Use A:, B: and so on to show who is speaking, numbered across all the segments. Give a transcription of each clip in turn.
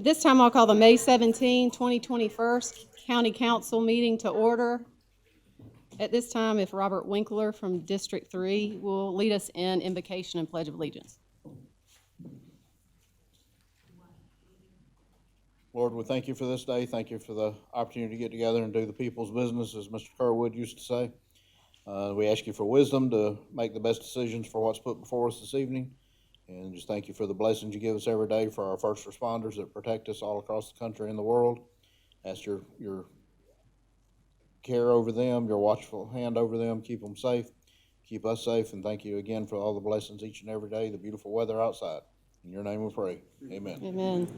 A: At this time, I'll call the May 17, 2021 County Council meeting to order. At this time, if Robert Winkler from District 3 will lead us in invocation and pledge of allegiance.
B: Lord, we thank you for this day. Thank you for the opportunity to get together and do the people's business, as Mr. Kerwood used to say. We ask you for wisdom to make the best decisions for what's put before us this evening. And just thank you for the blessings you give us every day for our first responders that protect us all across the country and the world. Ask your care over them, your watchful hand over them, keep them safe, keep us safe, and thank you again for all the blessings each and every day, the beautiful weather outside. In your name we pray. Amen.
A: Amen.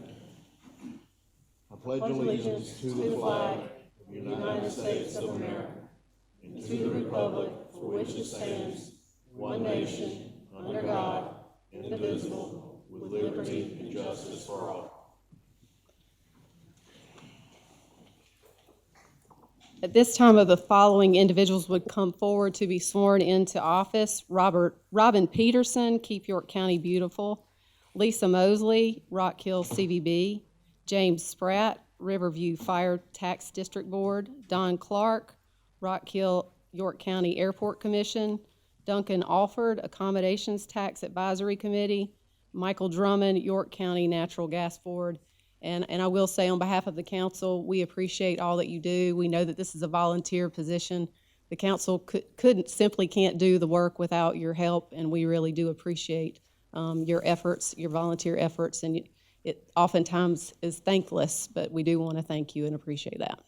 B: I pledge allegiance to the flag of the United States of America and to the republic for which it stands, one nation, under God, indivisible, with liberty and justice for all.
A: At this time, of the following individuals would come forward to be sworn into office: Robin Peterson, Keep York County Beautiful; Lisa Mosley, Rock Hill CVB; James Spratt, Riverview Fire Tax District Board; Don Clark, Rock Hill York County Airport Commission; Duncan Alford, Accommodations Tax Advisory Committee; Michael Drummond, York County Natural Gas Board. And I will say, on behalf of the council, we appreciate all that you do. We know that this is a volunteer position. The council can't do the work without your help, and we really do appreciate your efforts, your volunteer efforts, and it oftentimes is thankless, but we do want to thank you and appreciate that.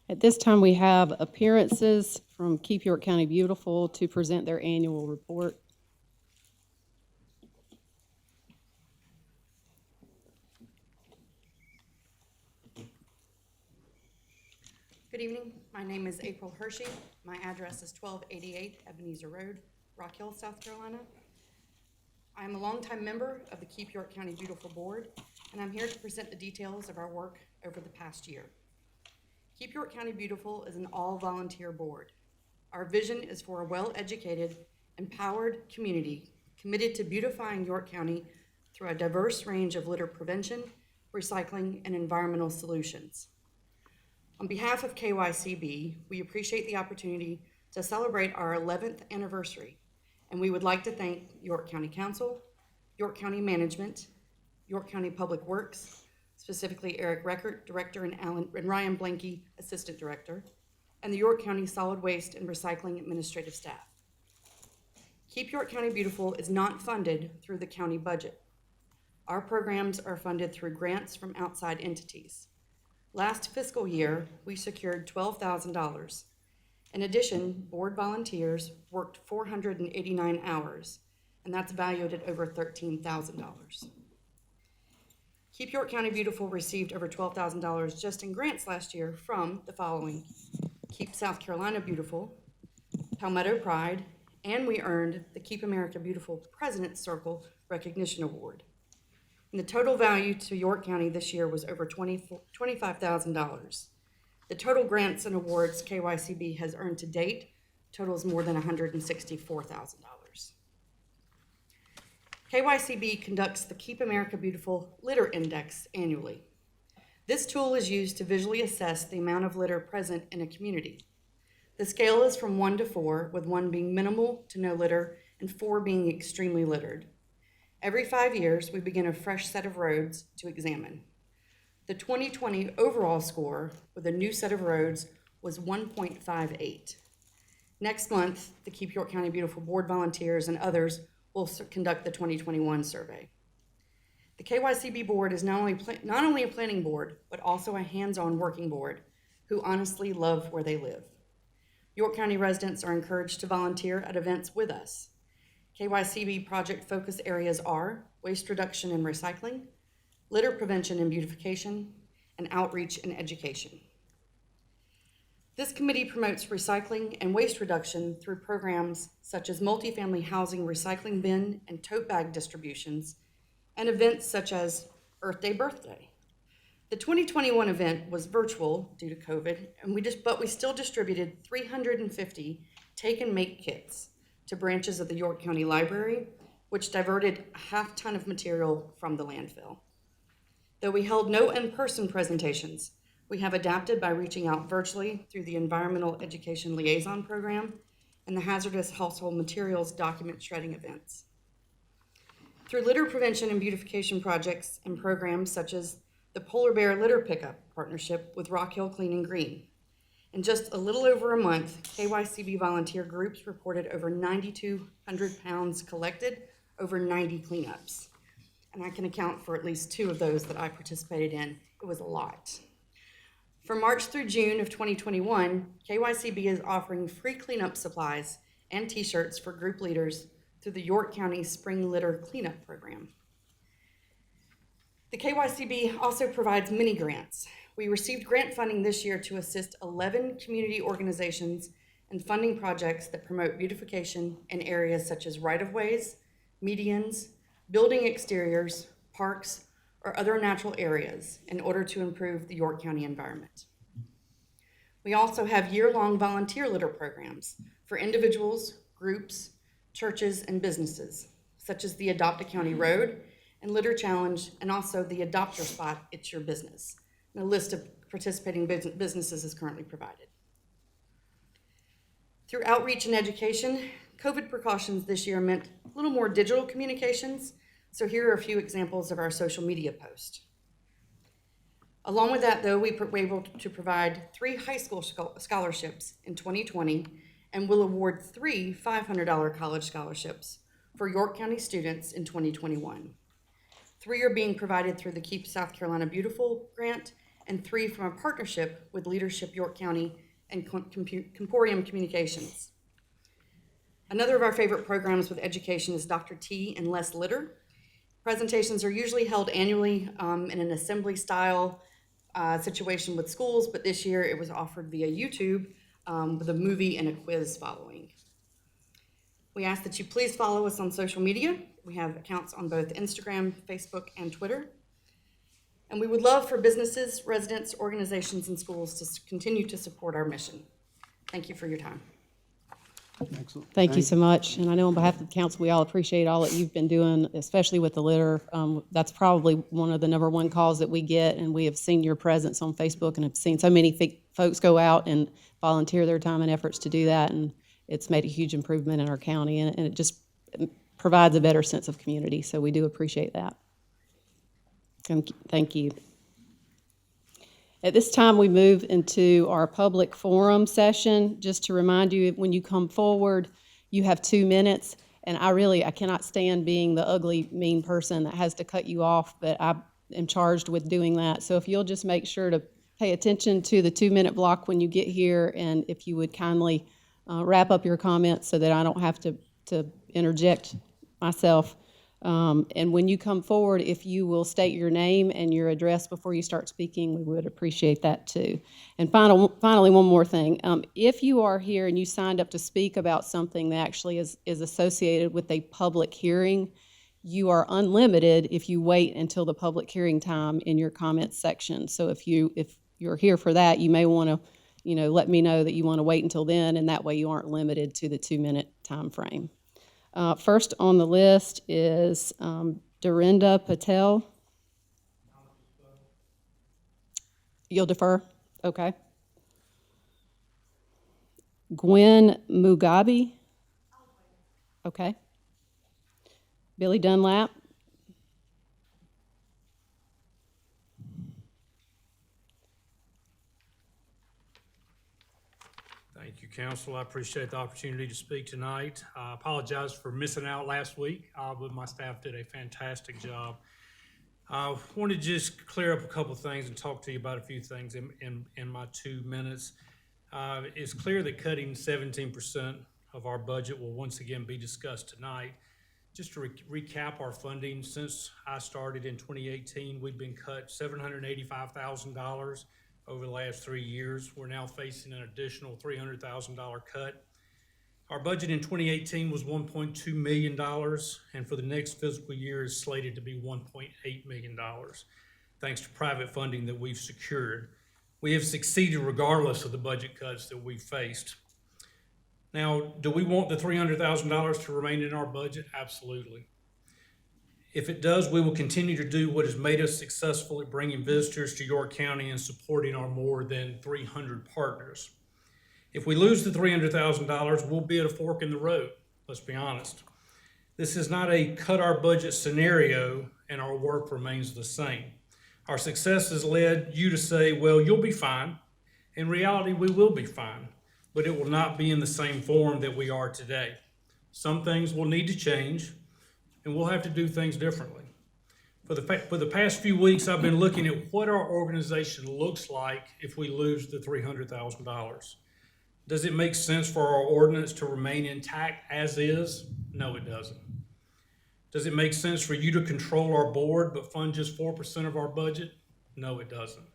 A: At this time, we have appearances from Keep York County Beautiful to present their annual report.
C: Good evening. My name is April Hershey. My address is 1288 Ebenezer Road, Rock Hill, South Carolina. I am a longtime member of the Keep York County Beautiful Board, and I'm here to present the details of our work over the past year. Keep York County Beautiful is an all-volunteer board. Our vision is for a well-educated, empowered community committed to beautifying York County through a diverse range of litter prevention, recycling, and environmental solutions. On behalf of KYCB, we appreciate the opportunity to celebrate our 11th anniversary, and we would like to thank York County Council, York County Management, York County Public Works, specifically Eric Reckert, Director, and Ryan Blanke, Assistant Director, and the York County Solid Waste and Recycling Administrative Staff. Keep York County Beautiful is not funded through the county budget. Our programs are funded through grants from outside entities. Last fiscal year, we secured $12,000. In addition, board volunteers worked 489 hours, and that's valued at over $13,000. Keep York County Beautiful received over $12,000 just in grants last year from the following: Keep South Carolina Beautiful, Palmetto Pride, and we earned the Keep America Beautiful President's Circle Recognition Award. And the total value to York County this year was over $25,000. The total grants and awards KYCB has earned to date totals more than $164,000. KYCB conducts the Keep America Beautiful Litter Index annually. This tool is used to visually assess the amount of litter present in a community. The scale is from 1 to 4, with 1 being minimal to no litter and 4 being extremely littered. Every 5 years, we begin a fresh set of roads to examine. The 2020 overall score with a new set of roads was 1.58. Next month, the Keep York County Beautiful Board volunteers and others will conduct the 2021 survey. The KYCB board is not only a planning board, but also a hands-on working board who honestly love where they live. York County residents are encouraged to volunteer at events with us. KYCB project focus areas are waste reduction and recycling, litter prevention and beautification, and outreach and education. This committee promotes recycling and waste reduction through programs such as multifamily housing recycling bin and tote bag distributions, and events such as Earth Day Birthday. The 2021 event was virtual due to COVID, but we still distributed 350 take and make kits to branches of the York County Library, which diverted a half ton of material from the landfill. Though we held no in-person presentations, we have adapted by reaching out virtually through the Environmental Education Liaison Program and the Hazardous Household Materials document shredding events. Through litter prevention and beautification projects and programs such as the Polar Bear Litter Pickup Partnership with Rock Hill Clean and Green. In just a little over a month, KYCB volunteer groups reported over 9,200 pounds collected, over 90 cleanups. And I can account for at least 2 of those that I participated in. It was a lot. From March through June of 2021, KYCB is offering free cleanup supplies and t-shirts for group leaders through the York County Spring Litter Cleanup Program. The KYCB also provides mini grants. We received grant funding this year to assist 11 community organizations and funding projects that promote beautification in areas such as right-of-ways, medians, building exteriors, parks, or other natural areas in order to improve the York County environment. We also have year-long volunteer litter programs for individuals, groups, churches, and businesses, such as the Adopt a County Road and Litter Challenge, and also the Adopter Spot, It's Your Business. And a list of participating businesses is currently provided. Through outreach and education, COVID precautions this year meant a little more digital communications, so here are a few examples of our social media posts. Along with that, though, we were able to provide 3 high school scholarships in 2020 and will award 3 $500 college scholarships for York County students in 2021. 3 are being provided through the Keep South Carolina Beautiful grant, and 3 from a partnership with Leadership York County and Comporium Communications. Another of our favorite programs with education is Dr. T and Less Litter. Presentations are usually held annually in an assembly style situation with schools, but this year it was offered via YouTube with a movie and a quiz following. We ask that you please follow us on social media. We have accounts on both Instagram, Facebook, and Twitter. And we would love for businesses, residents, organizations, and schools to continue to support our mission. Thank you for your time.
D: Excellent.
A: Thank you so much. And I know on behalf of the council, we all appreciate all that you've been doing, especially with the litter. That's probably one of the number 1 calls that we get, and we have seen your presence on Facebook and have seen so many folks go out and volunteer their time and efforts to do that, and it's made a huge improvement in our county, and it just provides a better sense of community, so we do appreciate that. Thank you. At this time, we move into our public forum session. Just to remind you, when you come forward, you have 2 minutes, and I cannot stand being the ugly, mean person that has to cut you off, but I am charged with doing that. So if you'll just make sure to pay attention to the 2-minute block when you get here, and if you would kindly wrap up your comments so that I don't have to interject myself. And when you come forward, if you will state your name and your address before you start speaking, we would appreciate that too. And finally, one more thing. If you are here and you signed up to speak about something that actually is associated with a public hearing, you are unlimited if you wait until the public hearing time in your comments section. So if you're here for that, you may want to, let me know that you want to wait until then, and that way you aren't limited to the 2-minute time frame. First on the list is Dorinda Patel. You'll defer? Okay. Gwen Mugabe. Okay. Billy Dunlap.
E: Thank you, council. I appreciate the opportunity to speak tonight. I apologize for missing out last week, but my staff did a fantastic job. I want to just clear up a couple of things and talk to you about a few things in my 2 minutes. It's clear that cutting 17% of our budget will once again be discussed tonight. Just to recap our funding, since I started in 2018, we've been cut $785,000 over the last 3 years. We're now facing an additional $300,000 cut. Our budget in 2018 was $1.2 million, and for the next fiscal year is slated to be $1.8 million, thanks to private funding that we've secured. We have succeeded regardless of the budget cuts that we've faced. Now, do we want the $300,000 to remain in our budget? Absolutely. If it does, we will continue to do what has made us successful at bringing visitors to York County and supporting our more than 300 partners. If we lose the $300,000, we'll be at a fork in the road, let's be honest. This is not a cut our budget scenario and our work remains the same. Our success has led you to say, well, you'll be fine. In reality, we will be fine, but it will not be in the same form that we are today. Some things will need to change, and we'll have to do things differently. For the past few weeks, I've been looking at what our organization looks like if we lose the $300,000. Does it make sense for our ordinance to remain intact as is? No, it doesn't. Does it make sense for you to control our board but fund just 4% of our budget? No, it doesn't.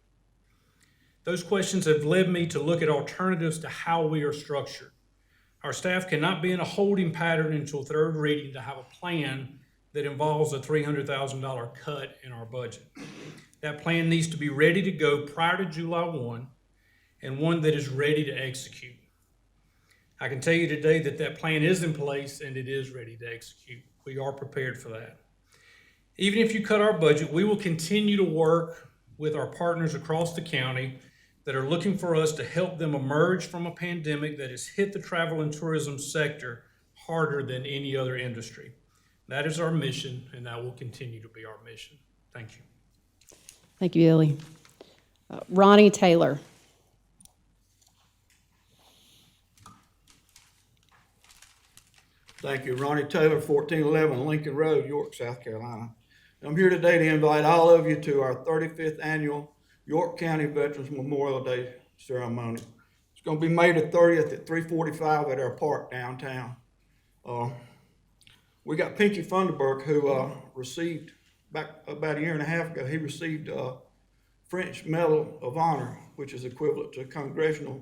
E: Those questions have led me to look at alternatives to how we are structured. Our staff cannot be in a holding pattern until third reading to have a plan that involves a $300,000 cut in our budget. That plan needs to be ready to go prior to July 1 and one that is ready to execute. I can tell you today that that plan is in place and it is ready to execute. We are prepared for that. Even if you cut our budget, we will continue to work with our partners across the county that are looking for us to help them emerge from a pandemic that has hit the travel and tourism sector harder than any other industry. That is our mission, and that will continue to be our mission. Thank you.
A: Thank you, Billy. Ronnie Taylor.
F: Thank you. Ronnie Taylor, 1411 Lincoln Road, York, South Carolina. I'm here today to invite all of you to our 35th annual York County Veterans Memorial Day ceremony. It's going to be May the 30th at 3:45 at our park downtown. We got Pinky Funderburk, who received, back about a year and a half ago, he received a French Medal of Honor, which is equivalent to a congressional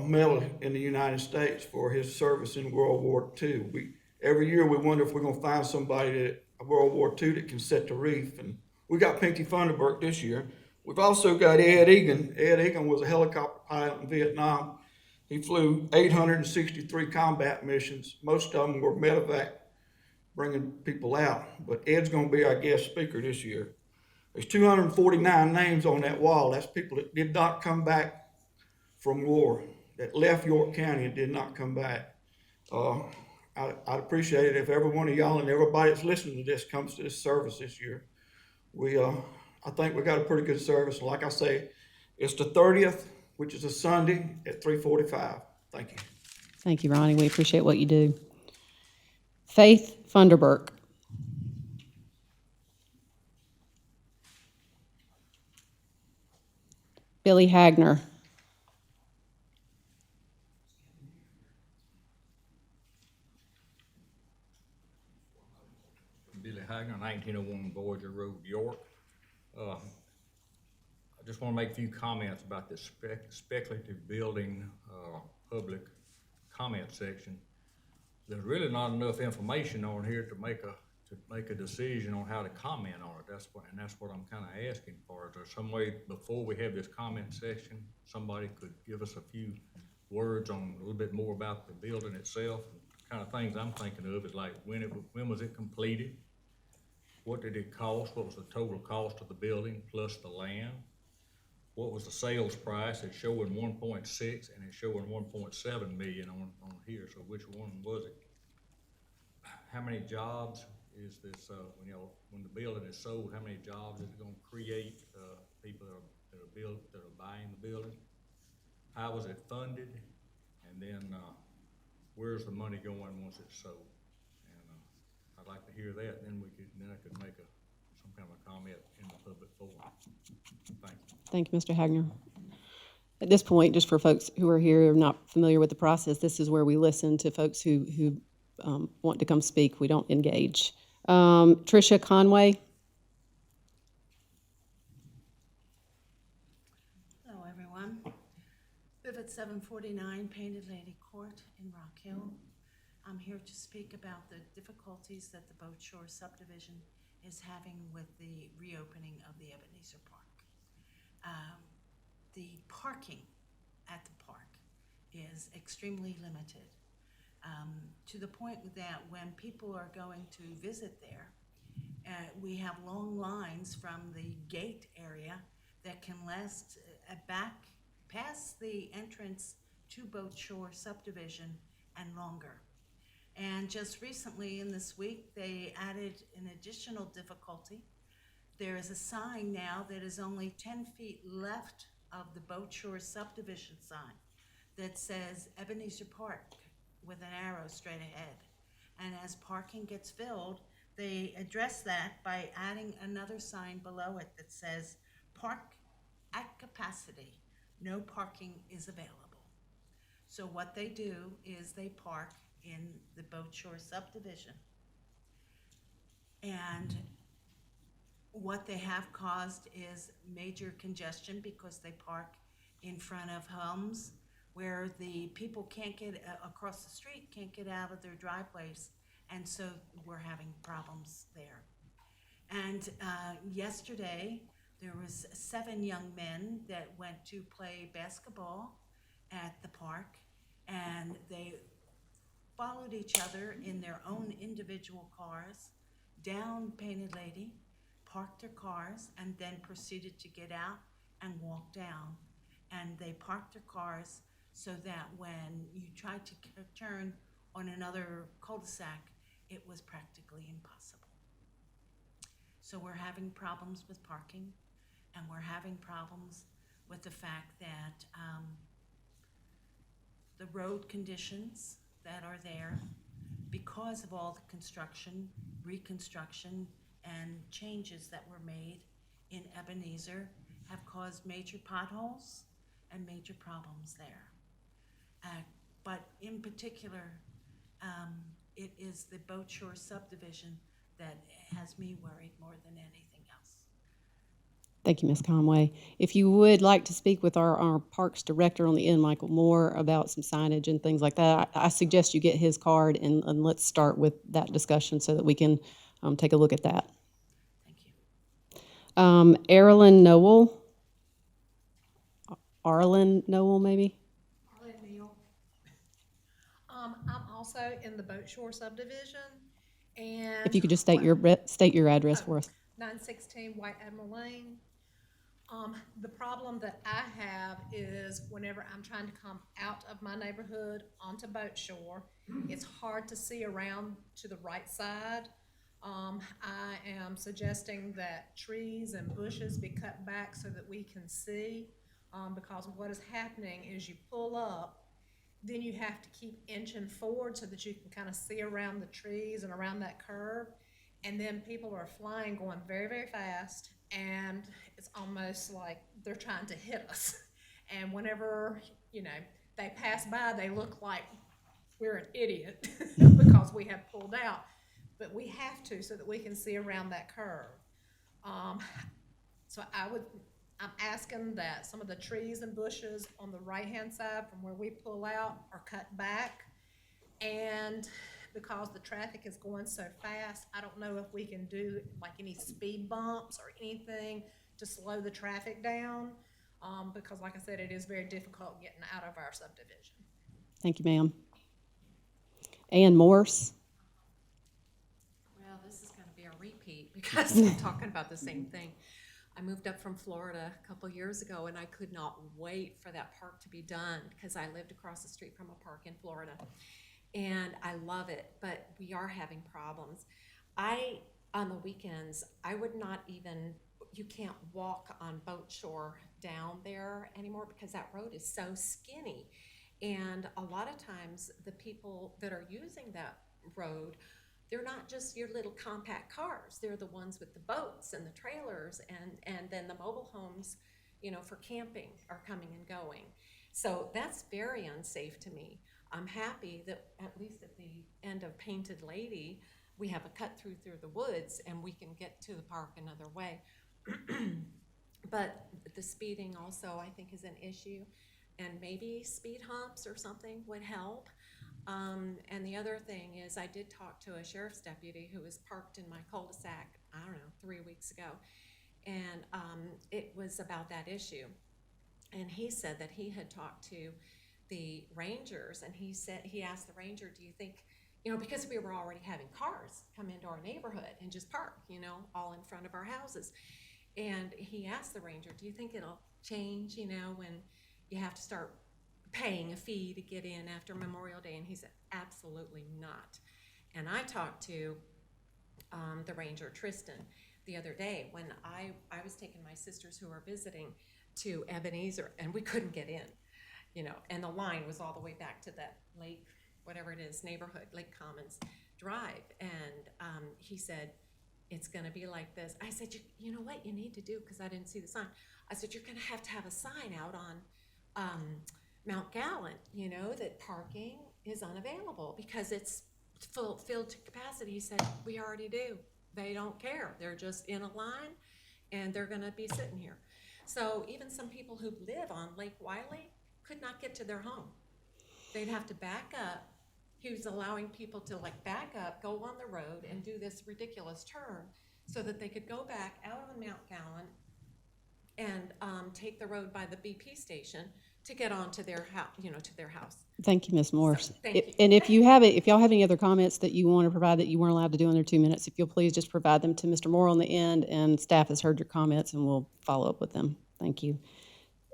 F: medal in the United States for his service in World War II. Every year we wonder if we're going to find somebody at World War II that can set the reef, and we got Pinky Funderburk this year. We've also got Ed Egan. Ed Egan was a helicopter pilot in Vietnam. He flew 863 combat missions. Most of them were medevac, bringing people out, but Ed's going to be our guest speaker this year. There's 249 names on that wall. That's people that did not come back from war, that left York County and did not come back. I'd appreciate it if every one of y'all and everybody that's listening to this comes to this service this year. I think we got a pretty good service. Like I say, it's the 30th, which is a Sunday at 3:45. Thank you.
A: Thank you, Ronnie. We appreciate what you do. Faith Funderburk. Billy Hagner.
G: Billy Hagner, 1901 Voyager Road, York. I just want to make a few comments about this speculative building public comment section. There's really not enough information on here to make a decision on how to comment on it. That's what I'm kind of asking for. Is there some way before we have this comment section, somebody could give us a few words on a little bit more about the building itself? The kind of things I'm thinking of is like when was it completed? What did it cost? What was the total cost of the building plus the land? What was the sales price? It's showing 1.6 and it's showing 1.7 million on here. So which one was it? How many jobs is this? When the building is sold, how many jobs is it going to create? People that are buying the building. how was it funded? And then, where's the money going once it's sold? And, I'd like to hear that, and then I could make some kind of a comment in the public forum. Thank you.
A: Thank you, Mr. Hagner. At this point, just for folks who are here not familiar with the process, this is where we listen to folks who want to come speak. We don't engage. Tricia Conway.
H: Hello, everyone. Live at 749 Painted Lady Court in Rock Hill. I'm here to speak about the difficulties that the Boat Shore subdivision is having with the reopening of the Ebenezer Park. The parking at the park is extremely limited, to the point that when people are going to visit there, we have long lines from the gate area that can last back past the entrance to Boat Shore subdivision and longer. And just recently in this week, they added an additional difficulty. There is a sign now that is only 10 feet left of the Boat Shore subdivision sign that says Ebenezer Park with an arrow straight ahead. And as parking gets filled, they address that by adding another sign below it that says park at capacity, no parking is available. So what they do is they park in the Boat Shore subdivision. And what they have caused is major congestion because they park in front of homes where the people can't get across the street, can't get out of their driveways, and so we're having problems there. And yesterday, there was 7 young men that went to play basketball at the park, and they followed each other in their own individual cars down Painted Lady, parked their cars, and then proceeded to get out and walk down. And they parked their cars so that when you tried to turn on another cul-de-sac, it was practically impossible. So we're having problems with parking, and we're having problems with the fact that the road conditions that are there, because of all the construction, reconstruction, and changes that were made in Ebenezer, have caused major potholes and major problems there. But in particular, it is the Boat Shore subdivision that has me worried more than anything else.
A: Thank you, Ms. Conway. If you would like to speak with our Parks Director on the end, Michael Moore, about some signage and things like that, I suggest you get his card and let's start with that discussion so that we can take a look at that.
H: Thank you.
A: Arlen Noel. Arlen Noel, maybe?
I: Arlene Neal. I'm also in the Boat Shore subdivision, and
A: If you could just state your address for us.
I: 916 White Admiral Lane. The problem that I have is whenever I'm trying to come out of my neighborhood onto Boat Shore, it's hard to see around to the right side. I am suggesting that trees and bushes be cut back so that we can see, because what is happening is you pull up, then you have to keep inching forward so that you can kind of see around the trees and around that curve. And then people are flying, going very, very fast, and it's almost like they're trying to hit us. And whenever, they pass by, they look like we're an idiot because we have pulled out. But we have to so that we can see around that curve. So I'm asking that some of the trees and bushes on the right-hand side from where we pull out are cut back. And because the traffic is going so fast, I don't know if we can do like any speed bumps or anything to slow the traffic down, because like I said, it is very difficult getting out of our subdivision.
A: Thank you, ma'am. Ann Morse.
J: Well, this is going to be a repeat because I'm talking about the same thing. I moved up from Florida a couple years ago, and I could not wait for that park to be done because I lived across the street from a park in Florida. And I love it, but we are having problems. On the weekends, I would not even, you can't walk on Boat Shore down there anymore because that road is so skinny. And a lot of times, the people that are using that road, they're not just your little compact cars. They're the ones with the boats and the trailers, and then the mobile homes, you know, for camping are coming and going. So that's very unsafe to me. I'm happy that at least at the end of Painted Lady, we have a cut through the woods and we can get to the park another way. But the speeding also, I think, is an issue, and maybe speed humps or something would help. And the other thing is, I did talk to a sheriff's deputy who was parked in my cul-de-sac, I don't know, 3 weeks ago, and it was about that issue. And he said that he had talked to the rangers, and he asked the ranger, do you think, you know, because we were already having cars come into our neighborhood and just park, you know, all in front of our houses. And he asked the ranger, do you think it'll change, you know, when you have to start paying a fee to get in after Memorial Day? And he said, absolutely not. And I talked to the ranger, Tristan, the other day when I was taking my sisters who were visiting to Ebenezer, and we couldn't get in, you know, and the line was all the way back to that lake, whatever it is, neighborhood, Lake Commons Drive. And he said, it's gonna be like this. I said, you know what you need to do, because I didn't see the sign. I said, you're gonna have a sign out on Mount Gallant, you know, that parking is unavailable because it's filled to capacity. He said, we already do. They don't care. They're just in a line and they're gonna be sitting here. So even some people who live on Lake Wiley could not get to their home. They'd have to back up. He was allowing people to like back up, go on the road and do this ridiculous turn so that they could go back out on Mount Gallant and take the road by the BP station to get onto their house, you know, to their house.
A: Thank you, Ms. Morse.
J: So, thank you.
A: And if y'all have any other comments that you want to provide that you weren't allowed to do in their 2 minutes, if you'll please just provide them to Mr. Moore on the end, and staff has heard your comments and we'll follow up with them. Thank you.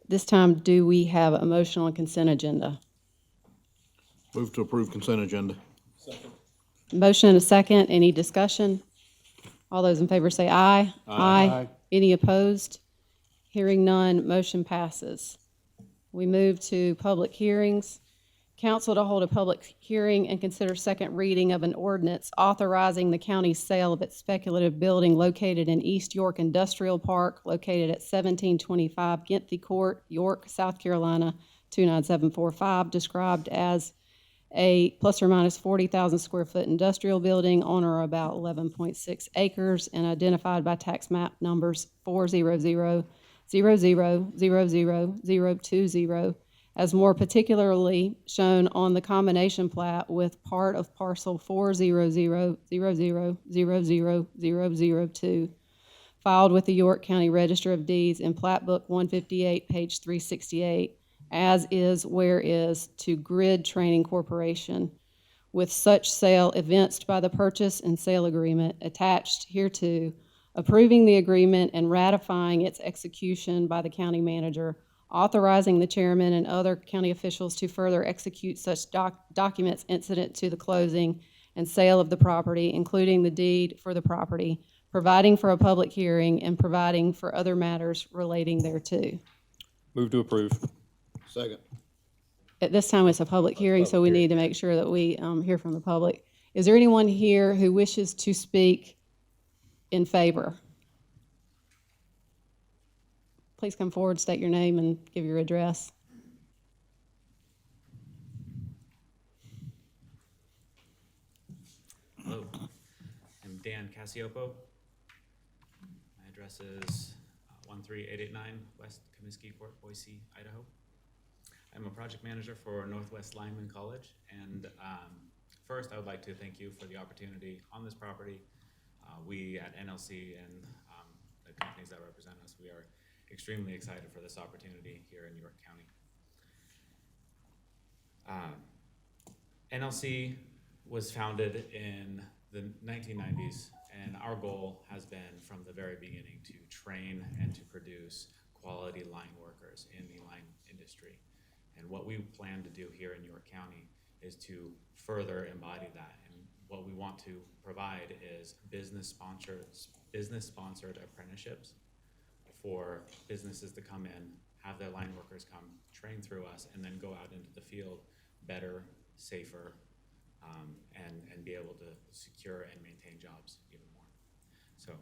A: This time, do we have a motion on consent agenda?
B: Move to approve consent agenda.
A: Motion and a second. Any discussion? All those in favor say aye.
D: Aye.
A: Any opposed? Hearing none, motion passes. We move to public hearings. Council to hold a public hearing and consider second reading of an ordinance authorizing the county's sale of its speculative building located in East York Industrial Park, located at 1725 Ginthy Court, York, South Carolina, 29745, described as a plus or minus 40,000 square foot industrial building on or about 11.6 acres and identified by tax map numbers 40000000020, as more particularly shown on the combination plat with part of parcel 40000000002, filed with the York County Register of Deeds in Plat Book 158, page 368, as is where is to Grid Training Corporation, with such sale evinced by the purchase and sale agreement attached hereto, approving the agreement and ratifying its execution by the county manager, authorizing the chairman and other county officials to further execute such documents incident to the closing and sale of the property, including the deed for the property, providing for a public hearing, and providing for other matters relating thereto.
K: Move to approve.
B: Second.
A: At this time, it's a public hearing, so we need to make sure that we hear from the public. Is there anyone here who wishes to speak in favor? Please come forward, state your name, and give your address.
L: Hello, I'm Dan Cassiopo. My address is 13889 West Comiskey Court, Boise, Idaho. I'm a project manager for Northwest Lineman College, and first I would like to thank you for the opportunity on this property. We at NLC and the companies that represent us, we are extremely excited for this opportunity here in York County. NLC was founded in the 1990s, and our goal has been from the very beginning to train and to produce quality line workers in the line industry. And what we plan to do here in York County is to further embody that. And what we want to provide is business-sponsored apprenticeships for businesses to come in, have their line workers come, train through us, and then go out into the field better, safer, and be able to secure and maintain jobs even more. So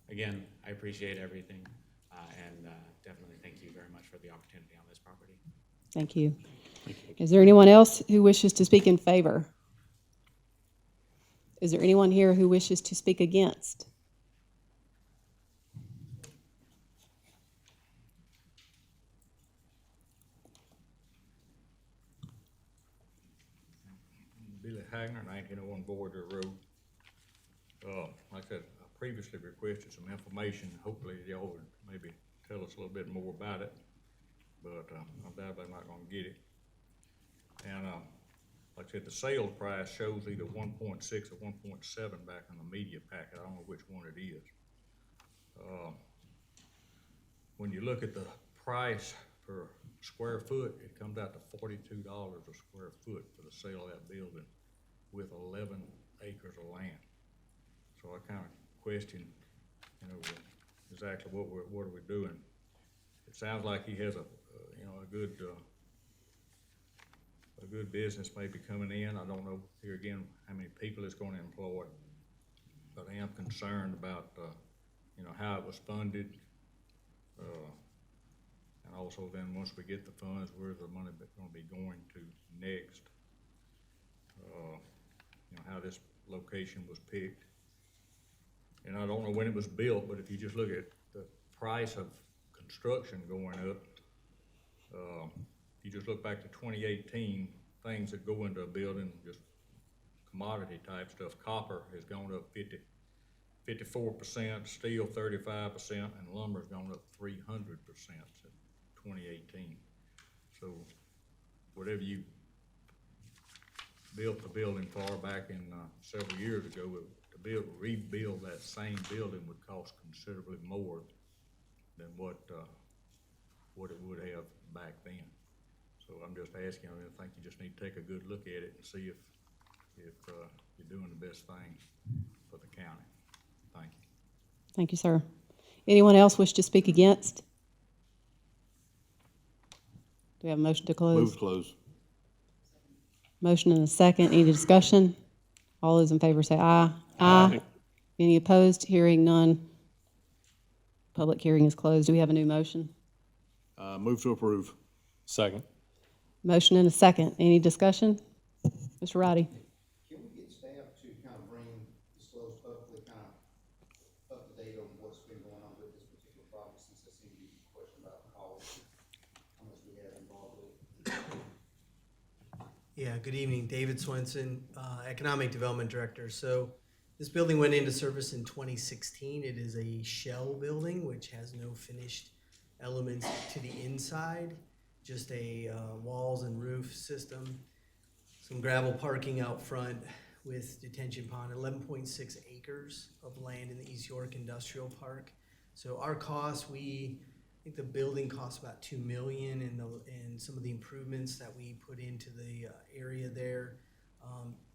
L: again, I appreciate everything, and definitely thank you very much for the opportunity on this property.
A: Thank you. Is there anyone else who wishes to speak in favor? Is there anyone here who wishes to speak against?
G: Billy Hagner, 1901 Voyager Road. Like I said, I previously requested some information. Hopefully y'all would maybe tell us a little bit more about it, but I doubt I'm not gonna get it. And like I said, the sales price shows either 1.6 or 1.7 back in the media packet. I don't know which one it is. When you look at the price per square foot, it comes out to $42 a square foot for the sale of that building with 11 acres of land. So I kind of question, exactly what are we doing? It sounds like he has a good business maybe coming in. I don't know here again how many people it's going to employ, but I am concerned about how it was funded. And also then once we get the funds, where's the money going to be going to next? How this location was picked. And I don't know when it was built, but if you just look at the price of construction going up, if you just look back to 2018, things that go into a building, just commodity type stuff, copper has gone up 54%, steel 35%, and lumber's gone up 300% since 2018. So whatever you built the building far back in several years ago, to rebuild that same building would cost considerably more than what it would have back then. So I'm just asking, I think you just need to take a good look at it and see if you're doing the best thing for the county. Thank you.
A: Thank you, sir. Anyone else wish to speak against? Do we have a motion to close?
B: Move to close.
A: Motion and a second. Any discussion? All those in favor say aye. Aye. Any opposed? Hearing none. Public hearing is closed. Do we have a new motion?
B: Move to approve.
D: Second.
A: Motion and a second. Any discussion? Mr. Roddy?
K: Can we get staff to kind of disclose publicly, kind of up to date on what's been going on with this particular project, since there seemed to be a question about cost, how much we have involved with it?
M: Yeah, good evening, David Swenson, Economic Development Director. So this building went into service in 2016. It is a shell building, which has no finished elements to the inside, just a walls and roof system, some gravel parking out front with detention pond, 11.6 acres of land in the East York Industrial Park. So our cost, I think the building costs about $2 million, and some of the improvements that we put into the area there.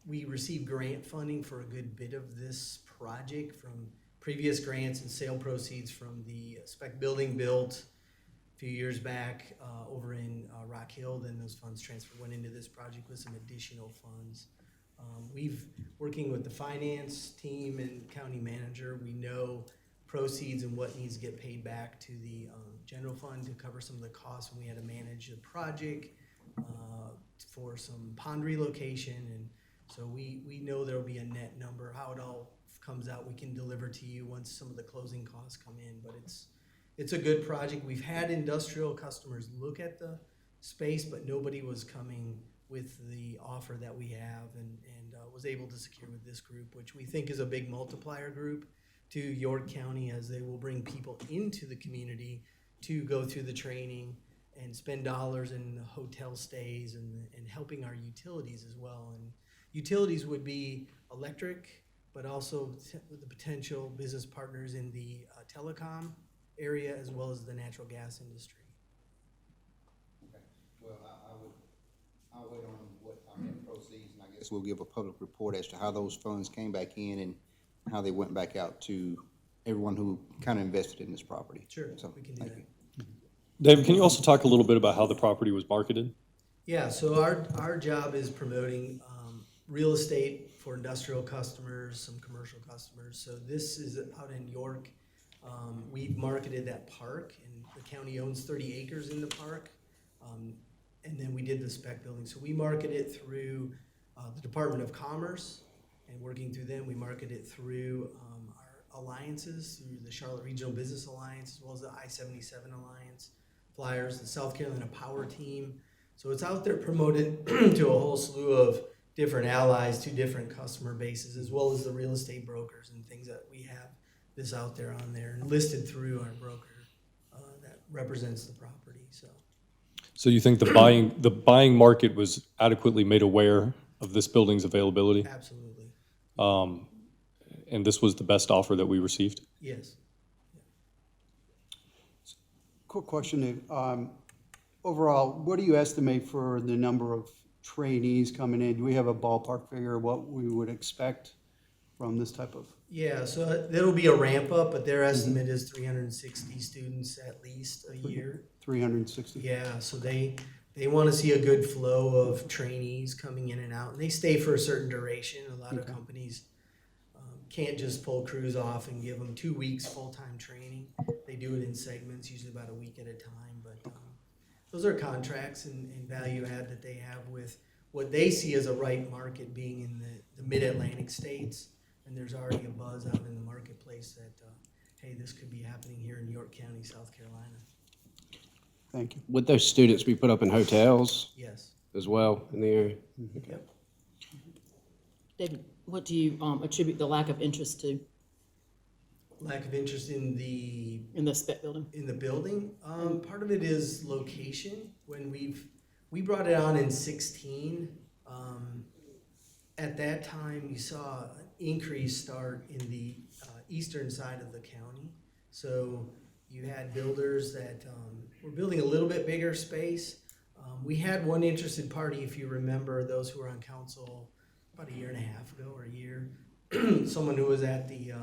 M: We received grant funding for a good bit of this project from previous grants and sale proceeds from the spec building built a few years back over in Rock Hill. Then those funds went into this project with some additional funds. We've working with the finance team and county manager. We know proceeds and what needs to get paid back to the general fund to cover some of the costs when we had to manage the project for some pond relocation. And so we know there will be a net number. How it all comes out, we can deliver to you once some of the closing costs come in, but it's a good project. We've had industrial customers look at the space, but nobody was coming with the offer that we have, and was able to secure with this group, which we think is a big multiplier group to York County, as they will bring people into the community to go through the training and spend dollars in hotel stays and helping our utilities as well. And utilities would be electric, but also the potential business partners in the telecom area, as well as the natural gas industry.
K: Okay, well, I'll wait on what proceeds, and I guess we'll give a public report as to how those funds came back in and how they went back out to everyone who kind of invested in this property.
M: Sure,
K: So,
M: we can do
K: thank
M: that.
K: you.
D: David, can you also talk a little bit about how the property was marketed?
M: Yeah, so our job is promoting real estate for industrial customers, some commercial customers. So this is out in York. We've marketed that park, and the county owns 30 acres in the park. And then we did the spec building. So we market it through the Department of Commerce, and working through them, we market it through our alliances, through the Charlotte Regional Business Alliance, as well as the I-77 Alliance, Flyers, the South Carolina Power Team. So it's out there promoted to a whole slew of different allies, to different customer bases, as well as the real estate brokers and things that we have this out there on there and listed through our broker that represents the property.
D: So you think the buying market was adequately made aware of this building's availability?
M: Absolutely.
D: And this was the best offer that we received?
M: Yes.
N: Quick question, Dave. Overall, what do you estimate for the number of trainees coming in? Do we have a ballpark figure of what we would expect from this type of?
M: Yeah, so it'll be a ramp up, but their estimate is 360 students at least a year.
N: 360?
M: Yeah, so they want to see a good flow of trainees coming in and out, and they stay for a certain duration. A lot of companies can't just pull crews off and give them 2 weeks full-time training. They do it in segments, usually about a week at a time, but those are contracts and value add that they have with what they see as a right market being in the mid-Atlantic states, and there's already a buzz out in the marketplace that, hey, this could be happening here in York County, South Carolina.
N: Thank you.
O: Would those students be put up in hotels
M: Yes.
O: as well in the area?
M: Yep.
P: David, what do you attribute the lack of interest to
M: Lack of interest in the
P: in the spec building?
M: in the building. Part of it is location. When we brought it on in 16, at that time you saw an increase start in the eastern side of the county. So you had builders that were building a little bit bigger space. We had one interested party, if you remember, those who were on council about a year and a half ago or a year, someone who was at the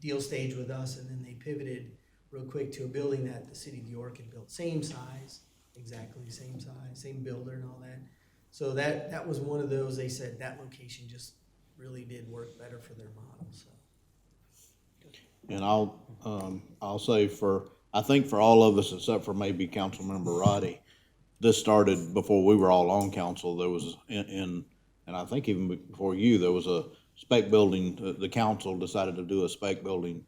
M: deal stage with us, and then they pivoted real quick to a building that the city of York had built. Same size, exactly same size, same builder and all that. So that was one of those, they said that location just really did work better for their model, so.
B: And I'll say I think for all of us, except for maybe Councilmember Roddy, this started before we were all on council. There was and I think even before you, there was a spec building. The council decided to do a spec building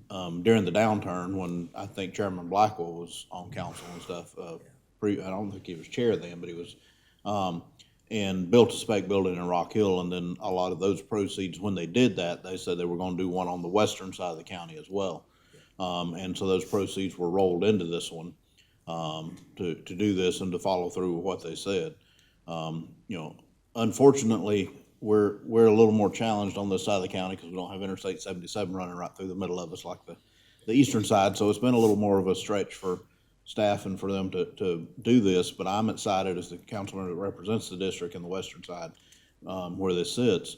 B: during the downturn when I think Chairman Blackwell was on council and stuff. I don't think he was chair then, but he was, and built a spec building in Rock Hill. And then a lot of those proceeds, when they did that, they said they were going to do one on the western side of the county as well. And so those proceeds were rolled into this one to do this and to follow through with what they said. Unfortunately, we're a little more challenged on this side of the county because we don't have Interstate 77 running right through the middle of us like the eastern side. So it's been a little more of a stretch for staff and for them to do this. But I'm excited as the councilman that represents the district in the western side where this sits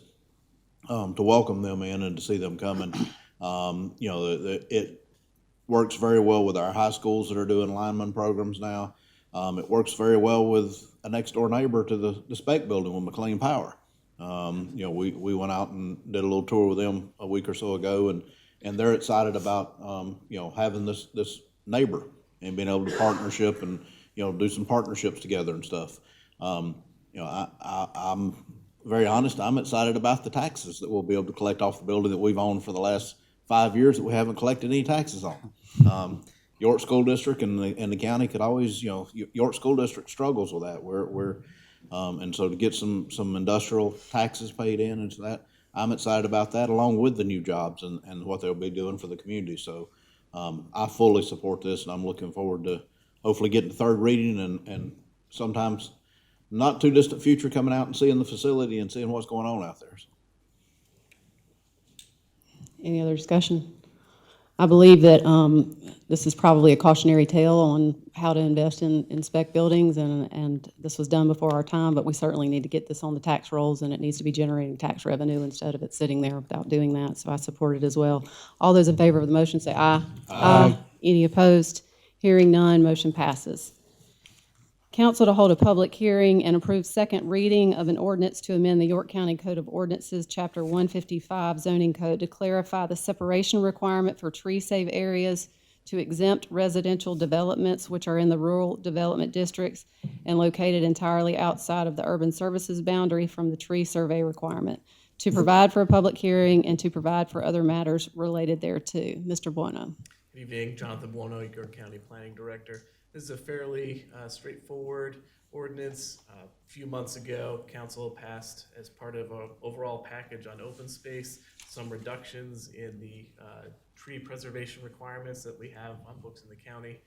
B: to welcome them in and to see them coming. It works very well with our high schools that are doing lineman programs now. It works very well with a next door neighbor to the spec building with McLean Power. We went out and did a little tour with them a week or so ago, and they're excited about having this neighbor and being able to partnership and do some partnerships together and stuff. I'm very honest. I'm excited about the taxes that we'll be able to collect off the building that we've owned for the last 5 years that we haven't collected any taxes on. York School District and the county could always, York School District struggles with that. And so to get some industrial taxes paid in into that, I'm excited about that along with the new jobs and what they'll be doing for the community. So I fully support this, and I'm looking forward to hopefully getting the third reading and sometimes not too distant future coming out and seeing the facility and seeing what's going on out there.
A: Any other discussion? I believe that this is probably a cautionary tale on how to invest in spec buildings, and this was done before our time, but we certainly need to get this on the tax rolls, and it needs to be generating tax revenue instead of it sitting there without doing that, so I support it as well. All those in favor of the motion say aye. Aye. Any opposed? Hearing none, motion passes. Council to hold a public hearing and approve second reading of an ordinance to amend the York County Code of Ordinances, Chapter 155 zoning code to clarify the separation requirement for tree save areas to exempt residential developments which are in the rural development districts and located entirely outside of the urban services boundary from the tree survey requirement, to provide for a public hearing and to provide for other matters related thereto. Mr. Bueno.
Q: Good evening, Jonathan Buono, York County Planning Director. This is a fairly straightforward ordinance. A few months ago, Council passed, as part of an overall package on open space, some reductions in the tree preservation requirements that we have on books in the county.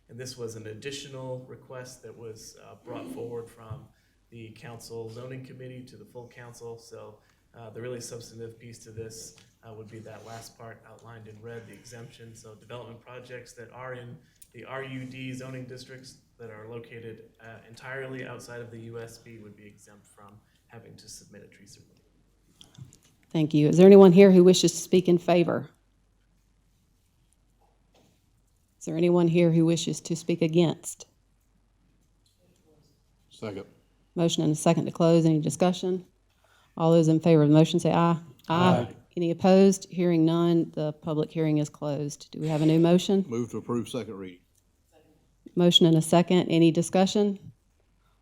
Q: And this was an additional request that was brought forward from the Council Zoning Committee to the full Council. So the really substantive piece to this would be that last part outlined in red, the exemption. So development projects that are in the RUD zoning districts that are located entirely outside of the USB would be exempt from having to submit a tree survey.
A: Thank you. Is there anyone here who wishes to speak in favor? Is there anyone here who wishes to speak against?
B: Second.
A: Motion and a second to close. Any discussion? All those in favor of the motion say aye. Aye. Any opposed? Hearing none, the public hearing is closed. Do we have a new motion?
B: Move to approve second reading.
A: Motion and a second. Any discussion?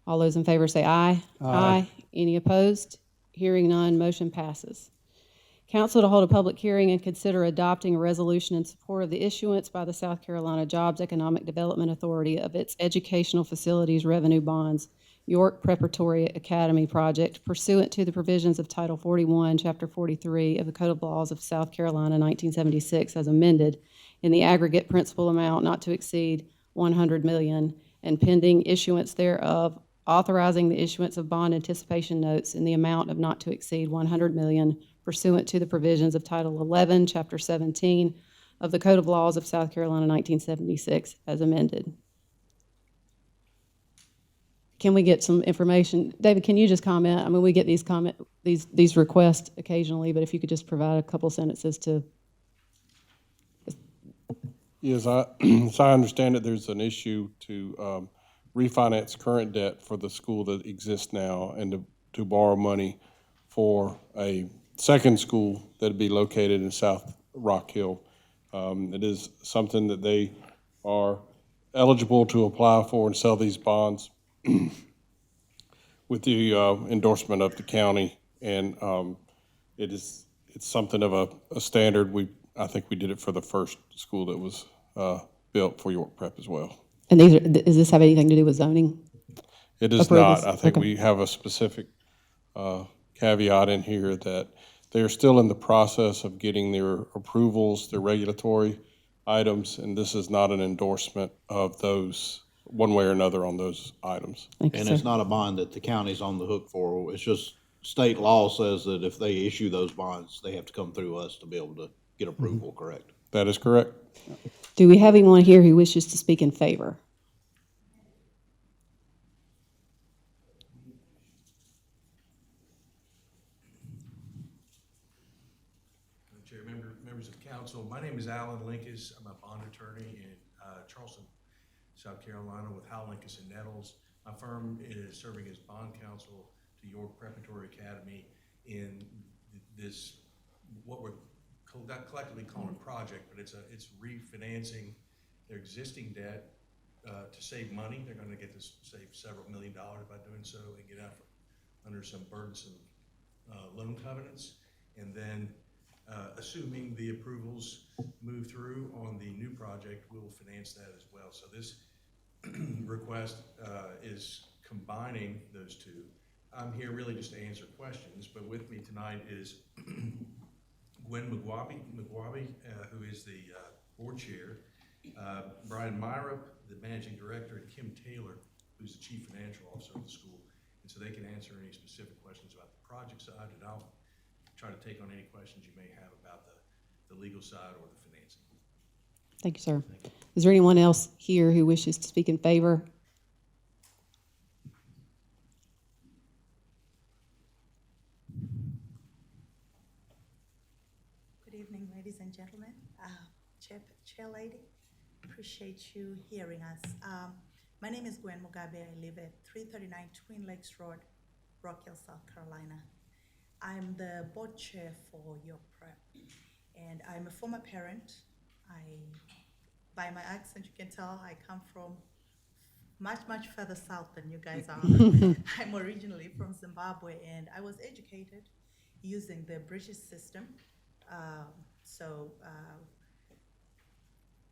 A: All those in favor say aye. Aye. Any opposed? Hearing none, motion passes. Council to hold a public hearing and consider adopting a resolution in support of the issuance by the South Carolina Jobs Economic Development Authority of its Educational Facilities Revenue Bonds, York Preparatory Academy Project, pursuant to the provisions of Title 41, Chapter 43 of the Code of Laws of South Carolina, 1976, as amended, in the aggregate principal amount not to exceed $100 million, and pending issuance thereof, authorizing the issuance of bond anticipation notes in the amount of not to exceed $100 million pursuant to the provisions of Title 11, Chapter 17 of the Code of Laws of South Carolina, 1976, as amended. Can we get some information? David, can you just comment? I mean, we get these requests occasionally, but if you could just provide a couple sentences to.
R: Yes, as I understand it, there's an issue to refinance current debt for the school that exists now and to borrow money for a second school that'd be located in South Rock Hill. It is something that they are eligible to apply for and sell these bonds with the endorsement of the county, and it's something of a standard. I think we did it for the first school that was built for York Prep as well.
A: And does this have anything to do with zoning?
R: It does not. I think we have a specific caveat in here that they're still in the process of getting their approvals, their regulatory items, and this is not an endorsement of those one way or another on those items.
A: Thank you,
B: And
A: sir.
B: it's not a bond that the county's on the hook for. It's just state law says that if they issue those bonds, they have to come through us to be able to get approval, correct?
R: That is correct.
A: Do we have anyone here who wishes to speak in favor?
S: Chair, members of council, my name is Alan Linkus. I'm a bond attorney in Charleston, South Carolina with Howell, Linkus and Nettles. My firm is serving as bond counsel to York Preparatory Academy in this, what we're collectively calling a project, but it's refinancing their existing debt to save money. They're going to get to save several $1 million by doing so and get out from under some burdensome loan covenants. And then assuming the approvals move through on the new project, we'll finance that as well. So this request is combining those two. I'm here really just to answer questions, but with me tonight is Gwen McGuaby, who is the board chair, Brian Myrup, the managing director, and Kim Taylor, who's the chief financial officer of the school. And so they can answer any specific questions about the project side, and I'll try to take on any questions you may have about the legal side or the financing.
A: Thank you, sir. Is there anyone else here who wishes to speak in favor?
T: Good evening, ladies and gentlemen. Chair Lady, appreciate you hearing us. My name is Gwen Mugabe. I live at 339 Twin Lakes Road, Rock Hill, South Carolina. I'm the board chair for York Prep, and I'm a former parent. By my accent, you can tell I come from much further south than you guys are. I'm originally from Zimbabwe, and I was educated using the British system.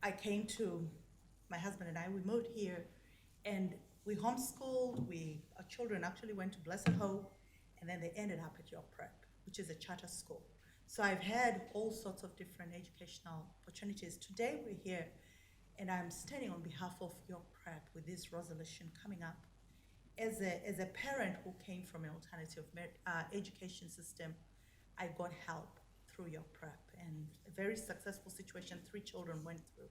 T: I came to, my husband and I, we moved here, and we homeschooled. Our children actually went to Blessed Hope, and then they ended up at York Prep, which is a charter school. So I've had all sorts of different educational opportunities. Today we're here, and I'm standing on behalf of York Prep with this resolution coming up. As a parent who came from an alternative education system, I got help through York Prep, and a very successful situation 3 children went through.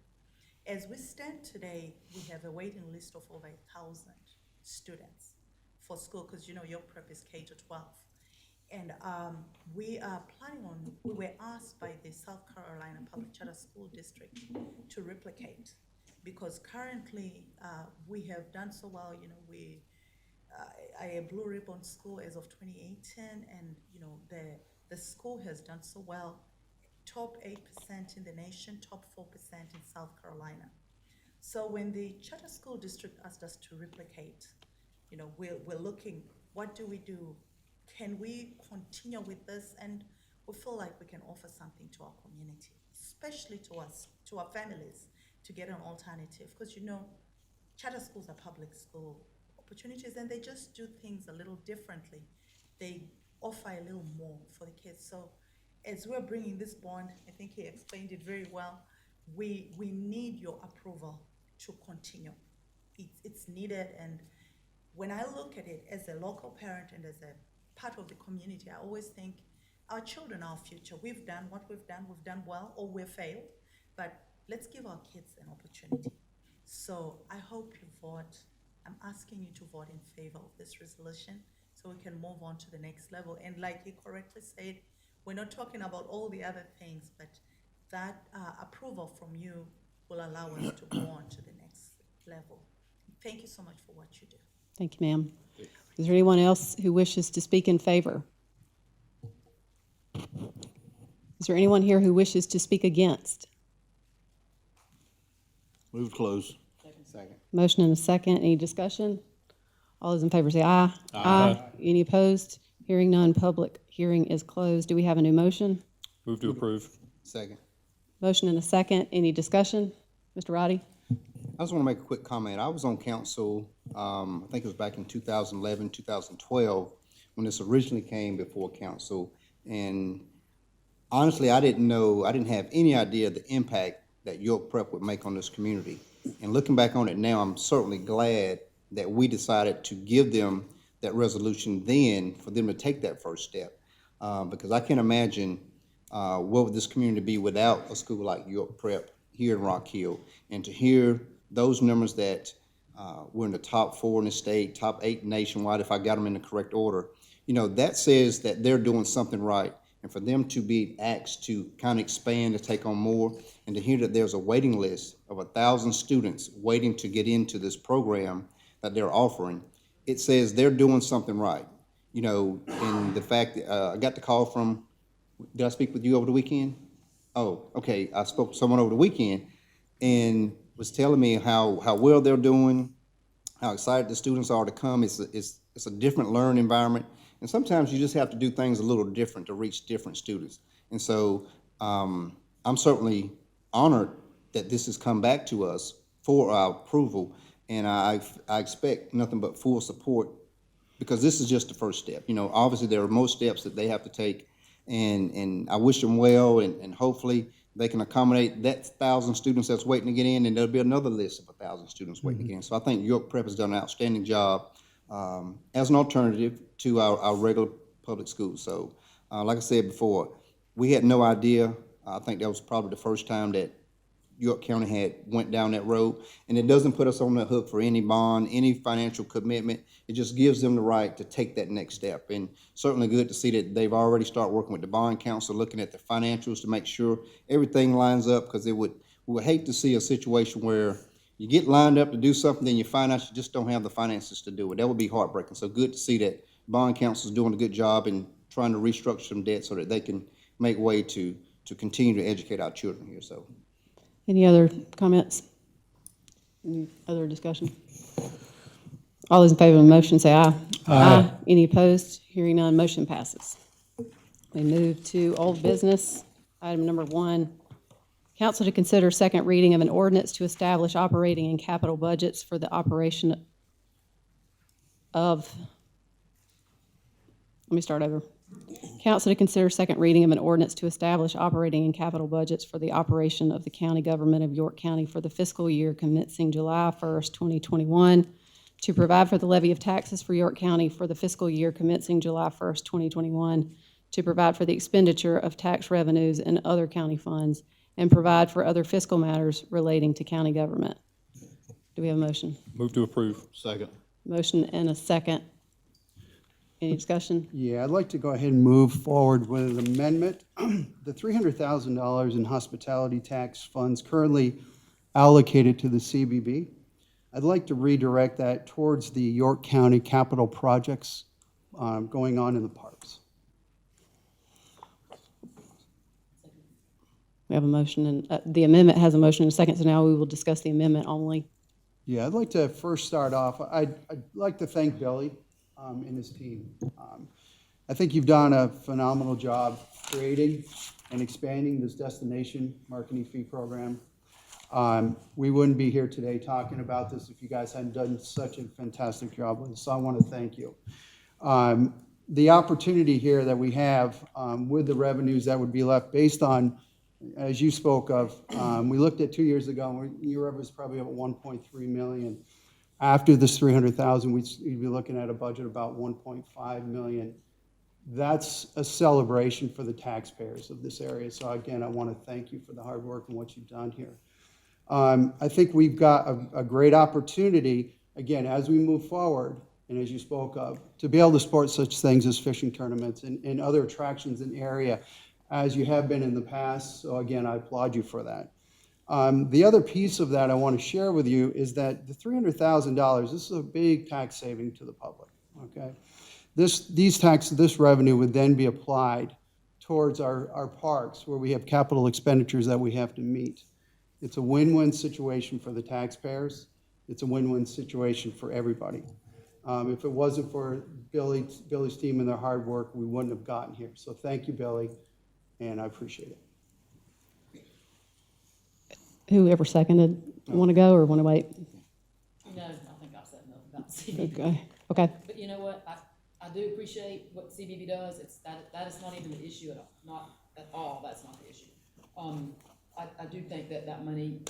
T: As we stand today, we have a waiting list of over 1,000 students for school, because you know York Prep is K to 12. And we are planning on, we were asked by the South Carolina Public Charter School District to replicate, because currently we have done so well. You know, we a Blue Ribbon school as of 2018, and you know the school has done so well, top 8% in the nation, top 4% in South Carolina. So when the charter school district asked us to replicate, you know, we're looking, what do we do? Can we continue with this? And we feel like we can offer something to our community, especially to us, to our families, to get an alternative. Because you know, charter schools are public school opportunities, and they just do things a little differently. They offer a little more for the kids. So as we're bringing this bond, I think he explained it very well, we need your approval to continue. It's needed, and when I look at it as a local parent and as a part of the community, I always think our children are our future. We've done what we've done well, or we've failed, but let's give our kids an opportunity. So I hope you vote. I'm asking you to vote in favor of this resolution so we can move on to the next level. And like he correctly said, we're not talking about all the other things, but that approval from you will allow us to go on to the next level. Thank you so much for what you do.
A: Thank you, ma'am. Is there anyone else who wishes to speak in favor? Is there anyone here who wishes to speak against?
B: Move to close.
K: Second.
A: Motion and a second. Any discussion? All those in favor say aye. Aye. Any opposed? Hearing none, public hearing is closed. Do we have a new motion?
D: Move to approve.
K: Second.
A: Motion and a second. Any discussion? Mr. Roddy?
K: I just want to make a quick comment. I was on council, I think it was back in 2011, 2012, when this originally came before council. And honestly, I didn't have any idea the impact that York Prep would make on this community. And looking back on it now, I'm certainly glad that we decided to give them that resolution then for them to take that first step. Because I can't imagine what would this community be without a school like York Prep here in Rock Hill. And to hear those numbers that we're in the top 4 in the state, top 8 nationwide, if I got them in the correct order, you know, that says that they're doing something right. And for them to be asked to kind of expand, to take on more, and to hear that there's a waiting list of 1,000 students waiting to get into this program that they're offering, it says they're doing something right. You know, and the fact that I got the call from, did I speak with you over the weekend? Oh, okay, I spoke to someone over the weekend and was telling me how well they're doing, how excited the students are to come. It's a different learning environment. And sometimes you just have to do things a little different to reach different students. And so I'm certainly honored that this has come back to us for our approval. And I expect nothing but full support, because this is just the first step. You know, obviously there are more steps that they have to take, and I wish them well, and hopefully they can accommodate that 1,000 students that's waiting to get in, and there'll be another list of 1,000 students waiting to get in. So I think York Prep has done an outstanding job as an alternative to our regular public schools. So like I said before, we had no idea. I think that was probably the first time that York County had went down that road. And it doesn't put us on the hook for any bond, any financial commitment. It just gives them the right to take that next step. And certainly good to see that they've already started working with the bond council, looking at the financials to make sure everything lines up, because we would hate to see a situation where you get lined up to do something, then you find out you just don't have the finances to do it. That would be heartbreaking. So good to see that bond council is doing a good job in trying to restructure some debt so that they can make way to continue to educate our children here. So,
A: Any other comments? Any other discussion? All those in favor of the motion say aye. Aye. Any opposed? Hearing none, motion passes. We move to old business. Item number 1, council to consider second reading of an ordinance to establish operating and capital budgets for the operation of, let me start over. Council to consider second reading of an ordinance to establish operating and capital budgets for the operation of the county government of York County for the fiscal year commencing July 1st, 2021, to provide for the levy of taxes for York County for the fiscal year commencing July 1st, 2021, to provide for the expenditure of tax revenues and other county funds, and provide for other fiscal matters relating to county government. Do we have a motion?
D: Move to approve.
B: Second.
A: Motion and a second. Any discussion?
N: Yeah, I'd like to go ahead and move forward with an amendment. The $300,000 in hospitality tax funds currently allocated to the CBB, I'd like to redirect that towards the York County capital projects going on in the parks.
A: We have a motion, and the amendment has a motion and a second, so now we will discuss the amendment only.
N: Yeah, I'd like to first start off, I'd like to thank Billy and his team. I think you've done a phenomenal job creating and expanding this destination marketing fee program. We wouldn't be here today talking about this if you guys hadn't done such a fantastic job with it, so I want to thank you. The opportunity here that we have with the revenues that would be left based on, as you spoke of, we looked at 2 years ago, and your revenue was probably about 1.3 million. After this 300,000, we'd be looking at a budget about 1.5 million. That's a celebration for the taxpayers of this area. So again, I want to thank you for the hard work and what you've done here. I think we've got a great opportunity, again, as we move forward, and as you spoke of, to be able to support such things as fishing tournaments and other attractions in the area, as you have been in the past. So again, I applaud you for that. The other piece of that I want to share with you is that the $300,000, this is a big tax saving to the public, okay? This revenue would then be applied towards our parks where we have capital expenditures that we have to meet. It's a win-win situation for the taxpayers. It's a win-win situation for everybody. If it wasn't for Billy's team and their hard work, we wouldn't have gotten here. So thank you, Billy, and I appreciate it.
A: Whoever seconded, want to go or want to wait?
P: No, I think I've said enough about CBB.
A: Okay.
P: But you know what, I do appreciate what CBB does, that is not even the issue at all, not at all, that's not the issue. I do think that money,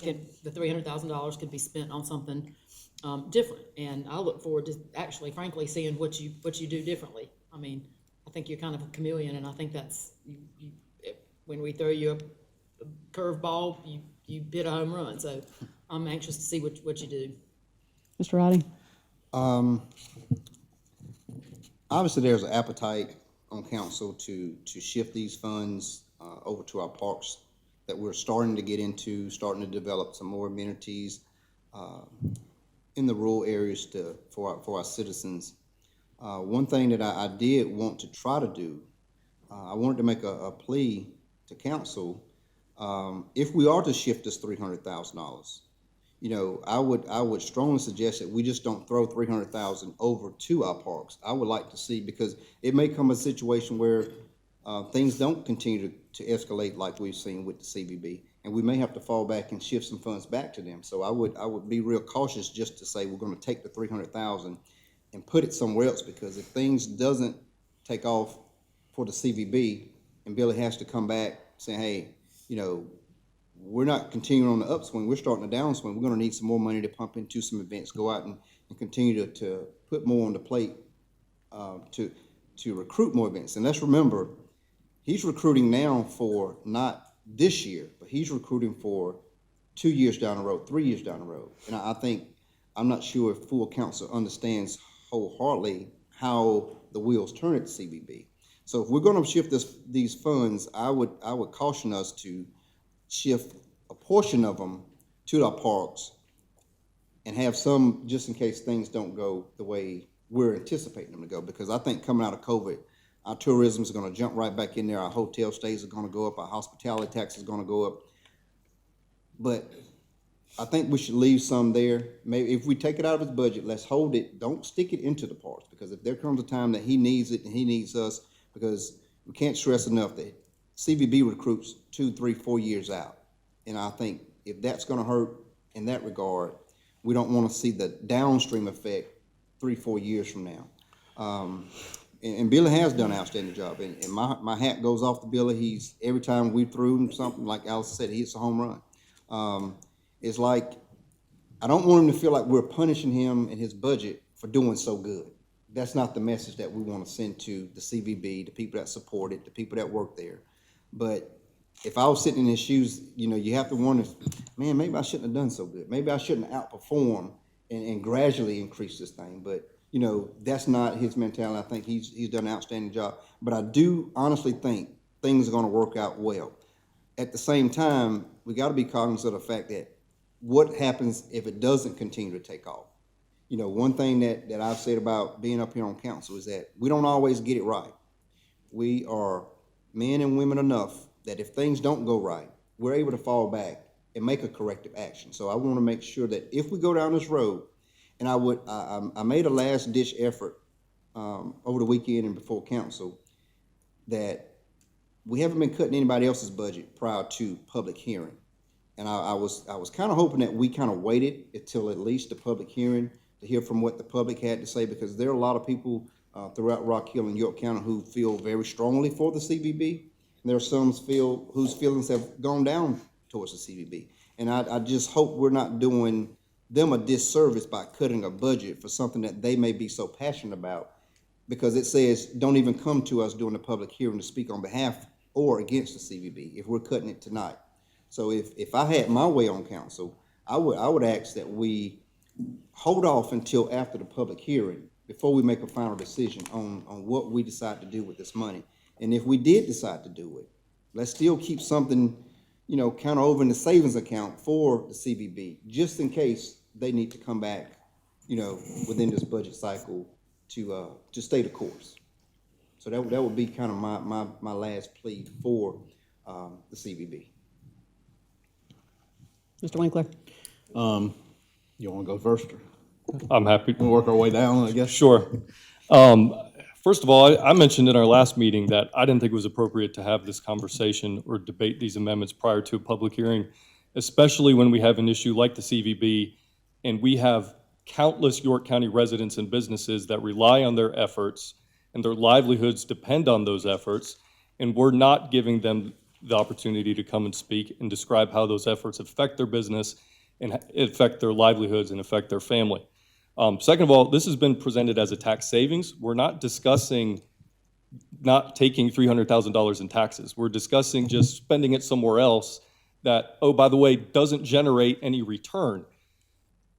P: the $300,000 could be spent on something different, and I look forward to actually, frankly, seeing what you do differently. I mean, I think you're kind of a chameleon, and I think that's, when we throw you a curveball, you hit a home run, so I'm anxious to see what you do.
A: Mr. Roddy?
K: Obviously, there's an appetite on council to shift these funds over to our parks that we're starting to get into, starting to develop some more amenities in the rural areas for our citizens. One thing that I did want to try to do, I wanted to make a plea to council. If we are to shift this $300,000, you know, I would strongly suggest that we just don't throw $300,000 over to our parks. I would like to see, because it may come a situation where things don't continue to escalate like we've seen with the CBB, and we may have to fall back and shift some funds back to them. So I would be real cautious just to say we're going to take the $300,000 and put it somewhere else, because if things doesn't take off for the CBB and Billy has to come back saying, hey, you know, we're not continuing on the upswing, we're starting a downswing, we're going to need some more money to pump into some events, go out and continue to put more on the plate to recruit more events. And let's remember, he's recruiting now for not this year, but he's recruiting for 2 years down the road, 3 years down the road. And I think, I'm not sure if full council understands wholeheartedly how the wheels turn at the CBB. So if we're gonna shift these funds, I would caution us to shift a portion of them to our parks and have some just in case things don't go the way we're anticipating them to go. Because I think coming out of COVID, our tourism is gonna jump right back in there. Our hotel stays are gonna go up. Our hospitality tax is gonna go up. But I think we should leave some there. Maybe if we take it out of his budget, let's hold it. Don't stick it into the parks, because if there comes a time that he needs it and he needs us, because we can't stress enough that CVB recruits 2, 3, 4 years out. And I think if that's gonna hurt in that regard, we don't wanna see the downstream effect 3, 4 years from now. And Billy has done an outstanding job. And my hat goes off to Billy. Every time we threw him something, like Alice said, he hits a home run. It's like, I don't want him to feel like we're punishing him and his budget for doing so good. That's not the message that we want to send to the CVB, the people that support it, the people that work there. But if I was sitting in his shoes, you have to wonder, man, maybe I shouldn't have done so good. Maybe I shouldn't outperform and gradually increase this thing. But, that's not his mentality. I think he's done an outstanding job. But I do honestly think things are going to work out well. At the same time, we got to be cognizant of the fact that what happens if it doesn't continue to take off? One thing that I've said about being up here on council is that we don't always get it right. We are men and women enough that if things don't go right, we're able to fall back and make a corrective action. So I want to make sure that if we go down this road, and I made a last ditch effort over the weekend and before council, that we haven't been cutting anybody else's budget prior to public hearing. And I was kind of hoping that we kind of waited until at least the public hearing to hear from what the public had to say, because there are a lot of people throughout Rock Hill and York County who feel very strongly for the CVB. And there are some whose feelings have gone down towards the CVB. And I just hope we're not doing them a disservice by cutting a budget for something that they may be so passionate about, because it says don't even come to us during the public hearing to speak on behalf or against the CVB if we're cutting it tonight. So if I had my way on council, I would ask that we hold off until after the public hearing before we make a final decision on what we decide to do with this money. And if we did decide to do it, let's still keep something, kind of over in the savings account for the CVB, just in case they need to come back, within this budget cycle to stay the course. So that would be kind of my last plea for the CVB.
A: Mr. Winkler.
B: You want to go first?
D: I'm happy.
B: We'll work our way down, I guess.
D: Sure. First of all, I mentioned in our last meeting that I didn't think it was appropriate to have this conversation or debate these amendments prior to a public hearing, especially when we have an issue like the CVB, and we have countless York County residents and businesses that rely on their efforts, and their livelihoods depend on those efforts, and we're not giving them the opportunity to come and speak and describe how those efforts affect their business and affect their livelihoods and affect their family. Second of all, this has been presented as a tax savings. We're not discussing not taking $300,000 in taxes. We're discussing just spending it somewhere else that, oh, by the way, doesn't generate any return.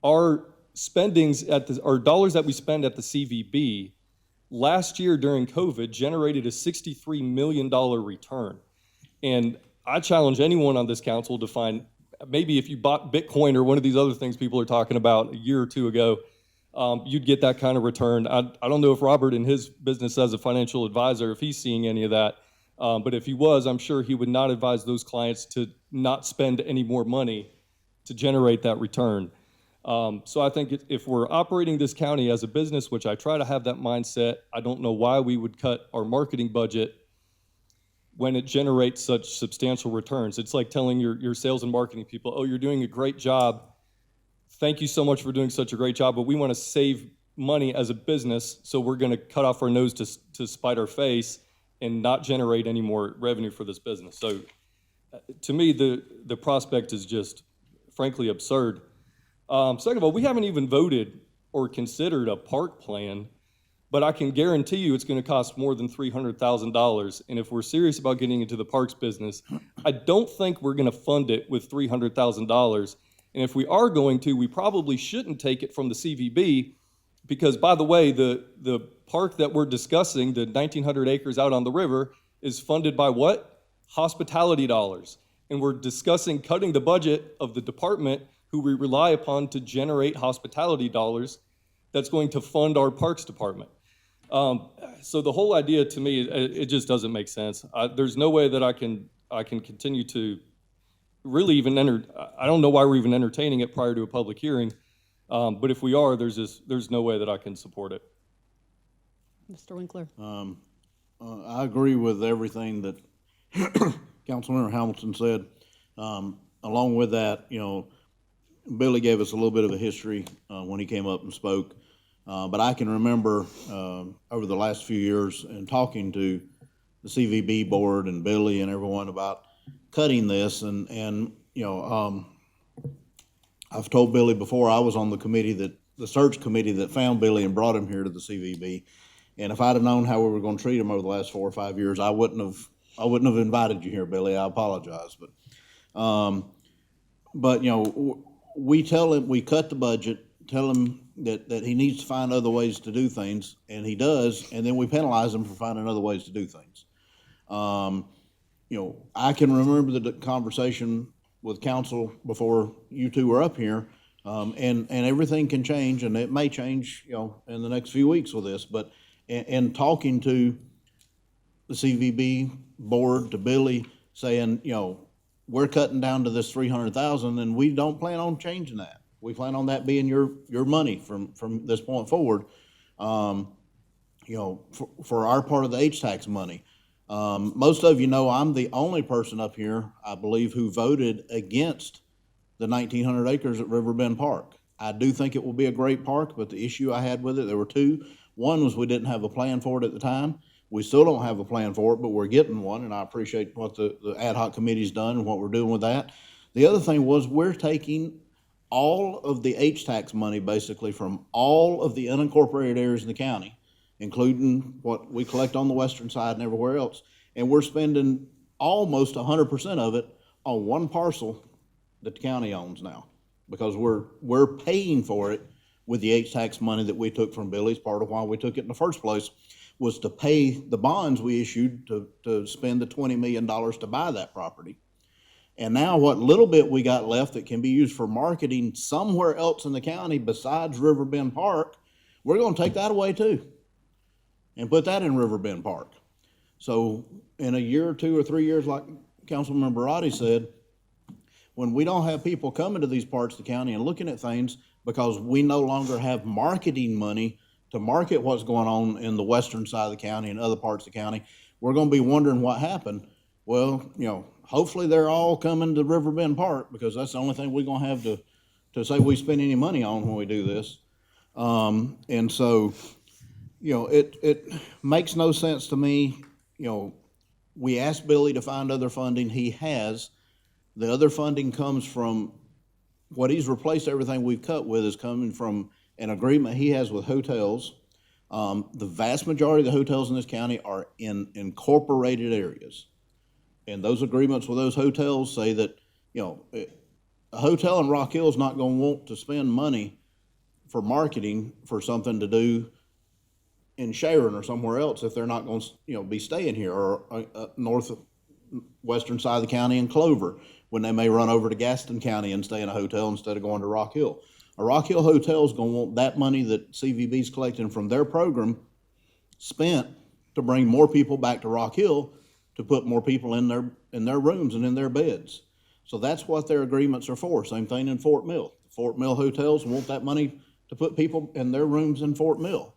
D: Our spendings our dollars that we spend at the CVB last year during COVID generated a $63 million return. And I challenge anyone on this council to find, maybe if you bought Bitcoin or one of these other things people are talking about a year or two ago, you'd get that kind of return. I don't know if Robert in his business as a financial advisor, if he's seeing any of that, but if he was, I'm sure he would not advise those clients to not spend any more money to generate that return. So I think if we're operating this county as a business, which I try to have that mindset, I don't know why we would cut our marketing budget when it generates such substantial returns. It's like telling your sales and marketing people, oh, you're doing a great job. Thank you so much for doing such a great job, but we want to save money as a business, so we're going to cut off our nose to spite our face and not generate any more revenue for this business. So to me, the prospect is just frankly absurd. Second of all, we haven't even voted or considered a park plan but I can guarantee you it's gonna cost more than $300,000. And if we're serious about getting into the parks business, I don't think we're gonna fund it with $300,000. And if we are going to, we probably shouldn't take it from the CVB, because, by the way, the park that we're discussing, the 1,900 acres out on the river, is funded by what? Hospitality dollars. And we're discussing cutting the budget of the department who we rely upon to generate hospitality dollars that's going to fund our parks department. So the whole idea, to me, it just doesn't make sense. There's no way that I can continue to really even I don't know why we're even entertaining it prior to a public hearing. But if we are, there's no way that I can support it.
A: Mr. Winkler.
B: I agree with everything that Councilmember Hamilton said. Along with that, Billy gave us a little bit of a history when he came up and spoke. But I can remember over the last few years and talking to the CVB board and Billy and everyone about cutting this. And I've told Billy before, I was on the search committee that found Billy and brought him here to the CVB. And if I'd have known how we were going to treat him over the last 4 or 5 years, I wouldn't have invited you here, Billy. I apologize. But we tell him, we cut the budget, tell him that he needs to find other ways to do things, and he does, and then we penalize him for finding other ways to do things. I can remember the conversation with council before you two were up here, and everything can change, and it may change, in the next few weeks with this, but in talking to the CVB board, to Billy, saying, we're cutting down to this 300,000, and we don't plan on changing that. We plan on that being your money from this point forward, for our part of the H-tax money. Most of you know I'm the only person up here, I believe, who voted against the 1,900 acres at Riverbend Park. I do think it will be a great park, but the issue I had with it, there were two. One was we didn't have a plan for it at the time. We still don't have a plan for it, but we're getting one, and I appreciate what the ad hoc committee's done and what we're doing with that. The other thing was we're taking all of the H-tax money, basically, from all of the unincorporated areas in the county, including what we collect on the western side and everywhere else, and we're spending almost 100% of it on one parcel that the county owns now, because we're paying for it with the H-tax money that we took from Billy's. Part of why we took it in the first place was to pay the bonds we issued to spend the $20 million to buy that property. And now what little bit we got left that can be used for marketing somewhere else in the county besides Riverbend Park, we're going to take that away too and put that in Riverbend Park. So in a year or 2 or 3 years, like Councilmember Barati said, when we don't have people coming to these parts of the county and looking at things because we no longer have marketing money to market what's going on in the western side of the county and other parts of the county, we're going to be wondering what happened. Well, hopefully they're all coming to Riverbend Park, because that's the only thing we're going to have to say we spend any money on when we do this. And so, it makes no sense to me. We asked Billy to find other funding. He has. The other funding comes from what he's replaced everything we've cut with is coming from an agreement he has with hotels. The vast majority of the hotels in this county are in incorporated areas. And those agreements with those hotels say that, a hotel in Rock Hill is not going to want to spend money for marketing for something to do in Sharon or somewhere else if they're not going to, be staying here, or northwestern side of the county in Clover, when they may run over to Gaston County and stay in a hotel instead of going to Rock Hill. A Rock Hill hotel is going to want that money that CVB's collecting from their program spent to bring more people back to Rock Hill, to put more people in their rooms and in their beds. So that's what their agreements are for. Same thing in Fort Mill. Fort Mill hotels want that money to put people in their rooms in Fort Mill.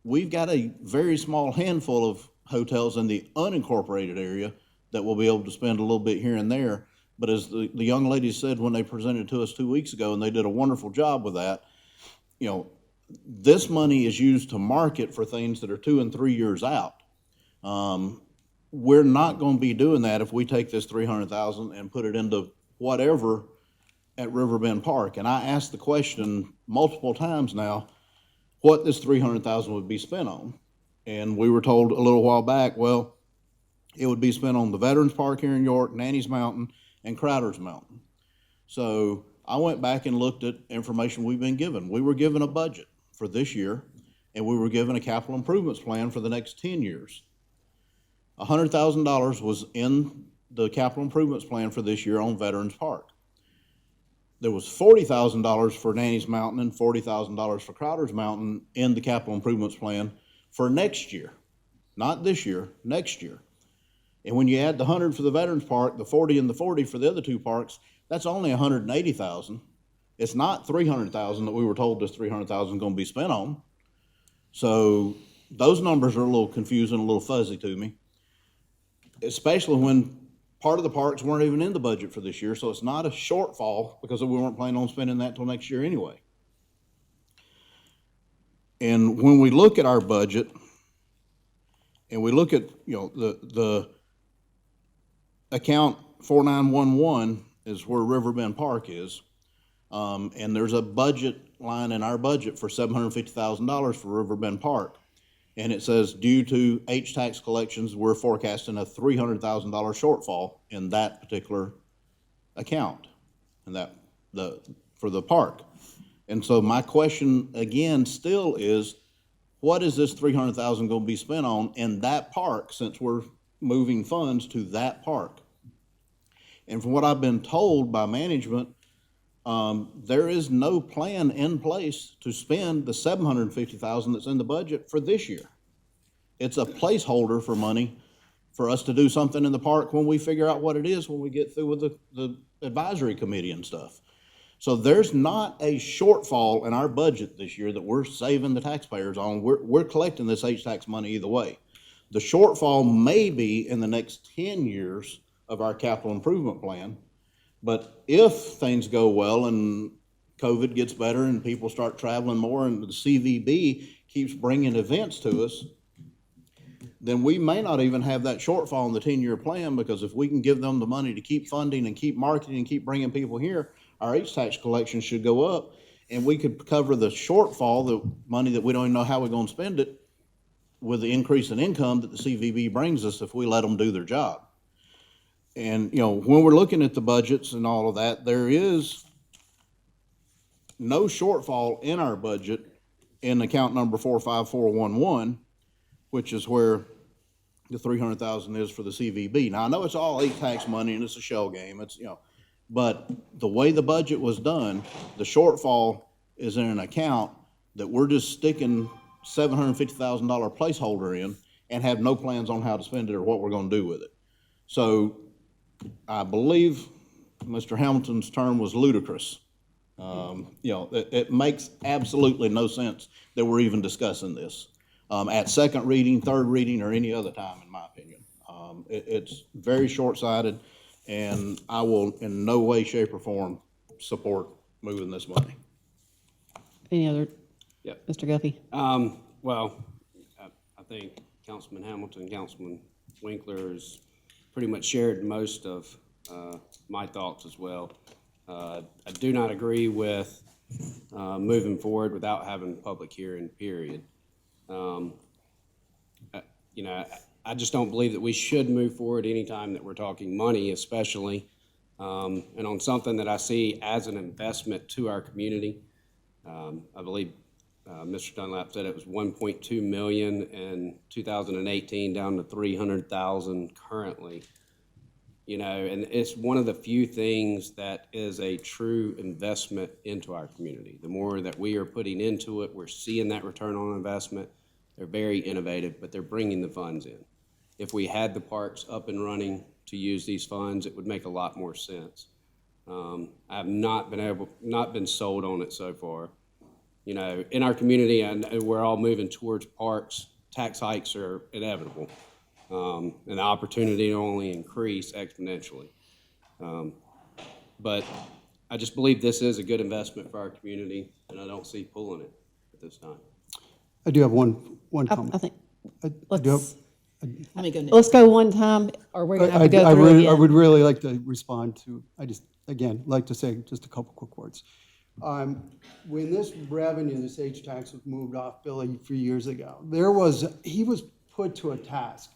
B: We've got a very small handful of hotels in the unincorporated area that will be able to spend a little bit here and there. But as the young lady said when they presented to us 2 weeks ago, and they did a wonderful job with that, this money is used to market for things that are 2 and 3 years out. We're not going to be doing that if we take this $300,000 and put it into whatever at Riverbend Park. And I asked the question multiple times now, what this $300,000 would be spent on. And we were told a little while back, well, it would be spent on the Veterans Park here in York, Nanny's Mountain, and Crowder's Mountain. So I went back and looked at information we've been given. We were given a budget for this year, and we were given a capital improvements plan for the next 10 years. $100,000 was in the capital improvements plan for this year on Veterans Park. There was $40,000 for Nanny's Mountain and $40,000 for Crowder's Mountain in the capital improvements plan for next year. Not this year, next year. And when you add the 100 for the Veterans Park, the 40 and the 40 for the other two parks, that's only $180,000. It's not $300,000 that we were told this $300,000 is going to be spent on. So those numbers are a little confusing, a little fuzzy to me, especially when part of the parks weren't even in the budget for this year. So it's not a shortfall because we weren't planning on spending that till next year anyway. And when we look at our budget and we look at, the account 4911 is where Riverbend Park is. And there's a budget line in our budget for $750,000 for Riverbend Park. And it says, due to H-tax collections, we're forecasting a $300,000 shortfall in that particular account, and for the park. And so my question again still is, what is this $300,000 going to be spent on in that park, since we're moving funds to that park? And from what I've been told by management, there is no plan in place to spend the $750,000 that's in the budget for this year. It's a placeholder for money for us to do something in the park when we figure out what it is when we get through with the advisory committee and stuff. So there's not a shortfall in our budget this year that we're saving the taxpayers on. We're collecting this H-tax money either way. The shortfall may be in the next 10 years of our capital improvement plan. But if things go well and COVID gets better and people start traveling more and the CVB keeps bringing events to us, then we may not even have that shortfall in the 10-year plan, because if we can give them the money to keep funding and keep marketing and keep bringing people here, our H-tax collection should go up, and we could cover the shortfall, the money that we don't even know how we're going to spend it, with the increase in income that the CVB brings us if we let them do their job. And, when we're looking at the budgets and all of that, there is no shortfall in our budget in account number 45411, which is where the $300,000 is for the CVB. Now, I know it's all H-tax money and it's a shell game. It's, but the way the budget was done, the shortfall is in an account that we're just sticking $750,000 placeholder in and have no plans on how to spend it or what we're going to do with it. So I believe Mr. Hamilton's term was ludicrous. It makes absolutely no sense that we're even discussing this at second reading, third reading, or any other time, in my opinion. It's very short-sighted, and I will in no way, shape, or form support moving this money.
A: Any other?
O: Yep.
A: Mr. Guffey?
O: Well, I think Councilman Hamilton, Councilman Winkler has pretty much shared most of my thoughts as well. I do not agree with moving forward without having a public hearing, period. I just don't believe that we should move forward anytime that we're talking money, especially, and on something that I see as an investment to our community. I believe Mr. Dunlap said it was 1.2 million in 2018, down to 300,000 currently. And it's one of the few things that is a true investment into our community. The more that we are putting into it, we're seeing that return on investment. They're very innovative, but they're bringing the funds in. If we had the parks up and running to use these funds, it would make a lot more sense. I have not been sold on it so far. In our community, and we're all moving towards parks. Tax hikes are inevitable, and the opportunity to only increase exponentially. But I just believe this is a good investment for our community, and I don't see pulling it at this time.
N: I do have one comment.
A: I think,
P: Let me go next.
A: let's go one time, or we're going to have to go through again.
N: I would really like to respond to, like to say just a couple quick words. When this revenue, this H-tax was moved off Billy a few years ago, he was put to a task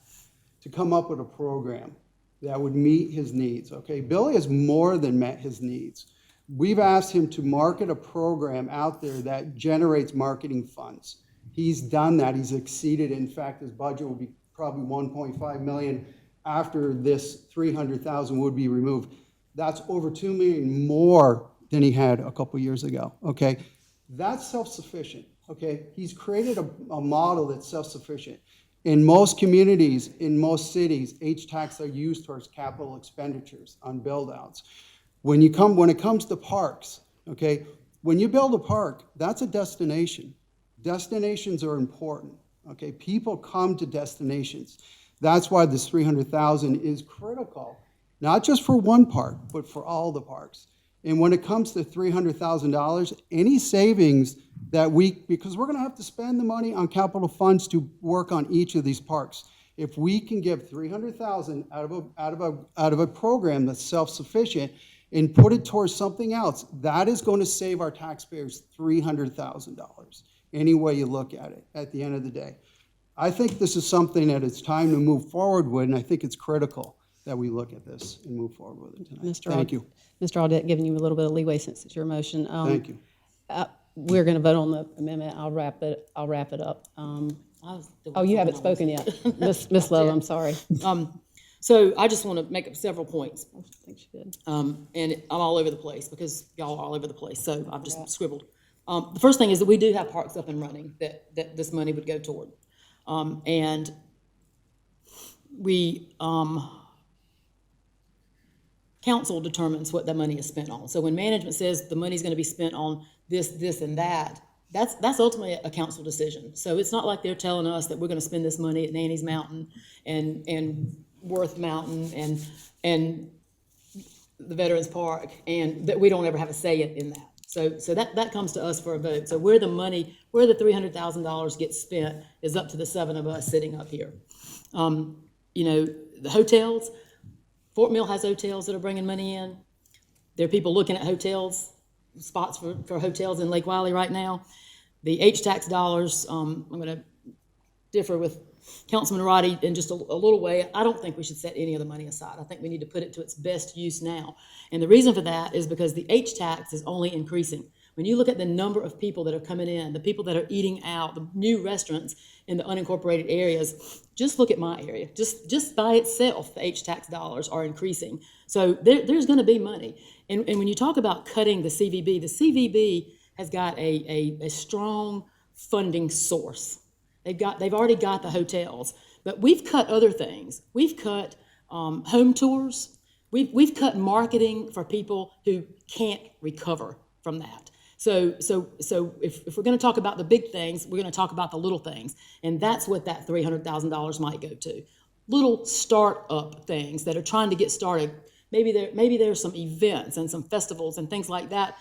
N: to come up with a program that would meet his needs, okay? Billy has more than met his needs. We've asked him to market a program out there that generates marketing funds. He's done that, he's exceeded, in fact, his budget will be probably 1.5 million after this 300,000 would be removed. That's over 2 million more than he had a couple years ago, okay? That's self-sufficient, okay? He's created a model that's self-sufficient. In most communities, in most cities, H-tax are used towards capital expenditures on build-outs. When it comes to parks, okay, when you build a park, that's a destination. Destinations are important, okay? People come to destinations. That's why this 300,000 is critical, not just for one park, but for all the parks. And when it comes to $300,000, any savings that because we're gonna have to spend the money on capital funds to work on each of these parks. If we can give 300,000 out of a program that's self-sufficient and put it towards something else, that is going to save our taxpayers $300,000, any way you look at it, at the end of the day. I think this is something that it's time to move forward with, and I think it's critical that we look at this and move forward with it tonight. Thank you.
A: Mr. Audette, giving you a little bit of leeway since it's your motion.
N: Thank you.
A: We're going to vote on the amendment. I'll wrap it up. Oh, you haven't spoken yet. Ms. Lowe, I'm sorry.
P: So I just want to make up several points.
A: I think she did.
P: And I'm all over the place because y'all are all over the place, so I've just scribbled. The first thing is that we do have parks up and running that this money would go toward. And we, council determines what that money is spent on. So when management says the money's going to be spent on this, and that, that's ultimately a council decision. So it's not like they're telling us that we're going to spend this money at Nanny's Mountain and Worth Mountain and the Veterans Park, and that we don't ever have a say in that. So that comes to us for a vote. So where the $300,000 gets spent is up to the 7 of us sitting up here. The hotels, Fort Mill has hotels that are bringing money in. There are people looking at hotels, spots for hotels in Lake Wiley right now. The H-tax dollars, I'm going to differ with Councilman Roddy in just a little way. I don't think we should set any of the money aside. I think we need to put it to its best use now. And the reason for that is because the H-tax is only increasing. When you look at the number of people that are coming in, the people that are eating out, the new restaurants in the unincorporated areas, just look at my area. Just by itself, the H-tax dollars are increasing. So there's going to be money. And when you talk about cutting the CVB has got a strong funding source. They've already got the hotels, but we've cut other things. We've cut home tours. We've cut marketing for people who can't recover from that. So if we're going to talk about the big things, we're going to talk about the little things, and that's what that $300,000 might go to. Little start-up things that are trying to get started. Maybe there's some events and some festivals and things like that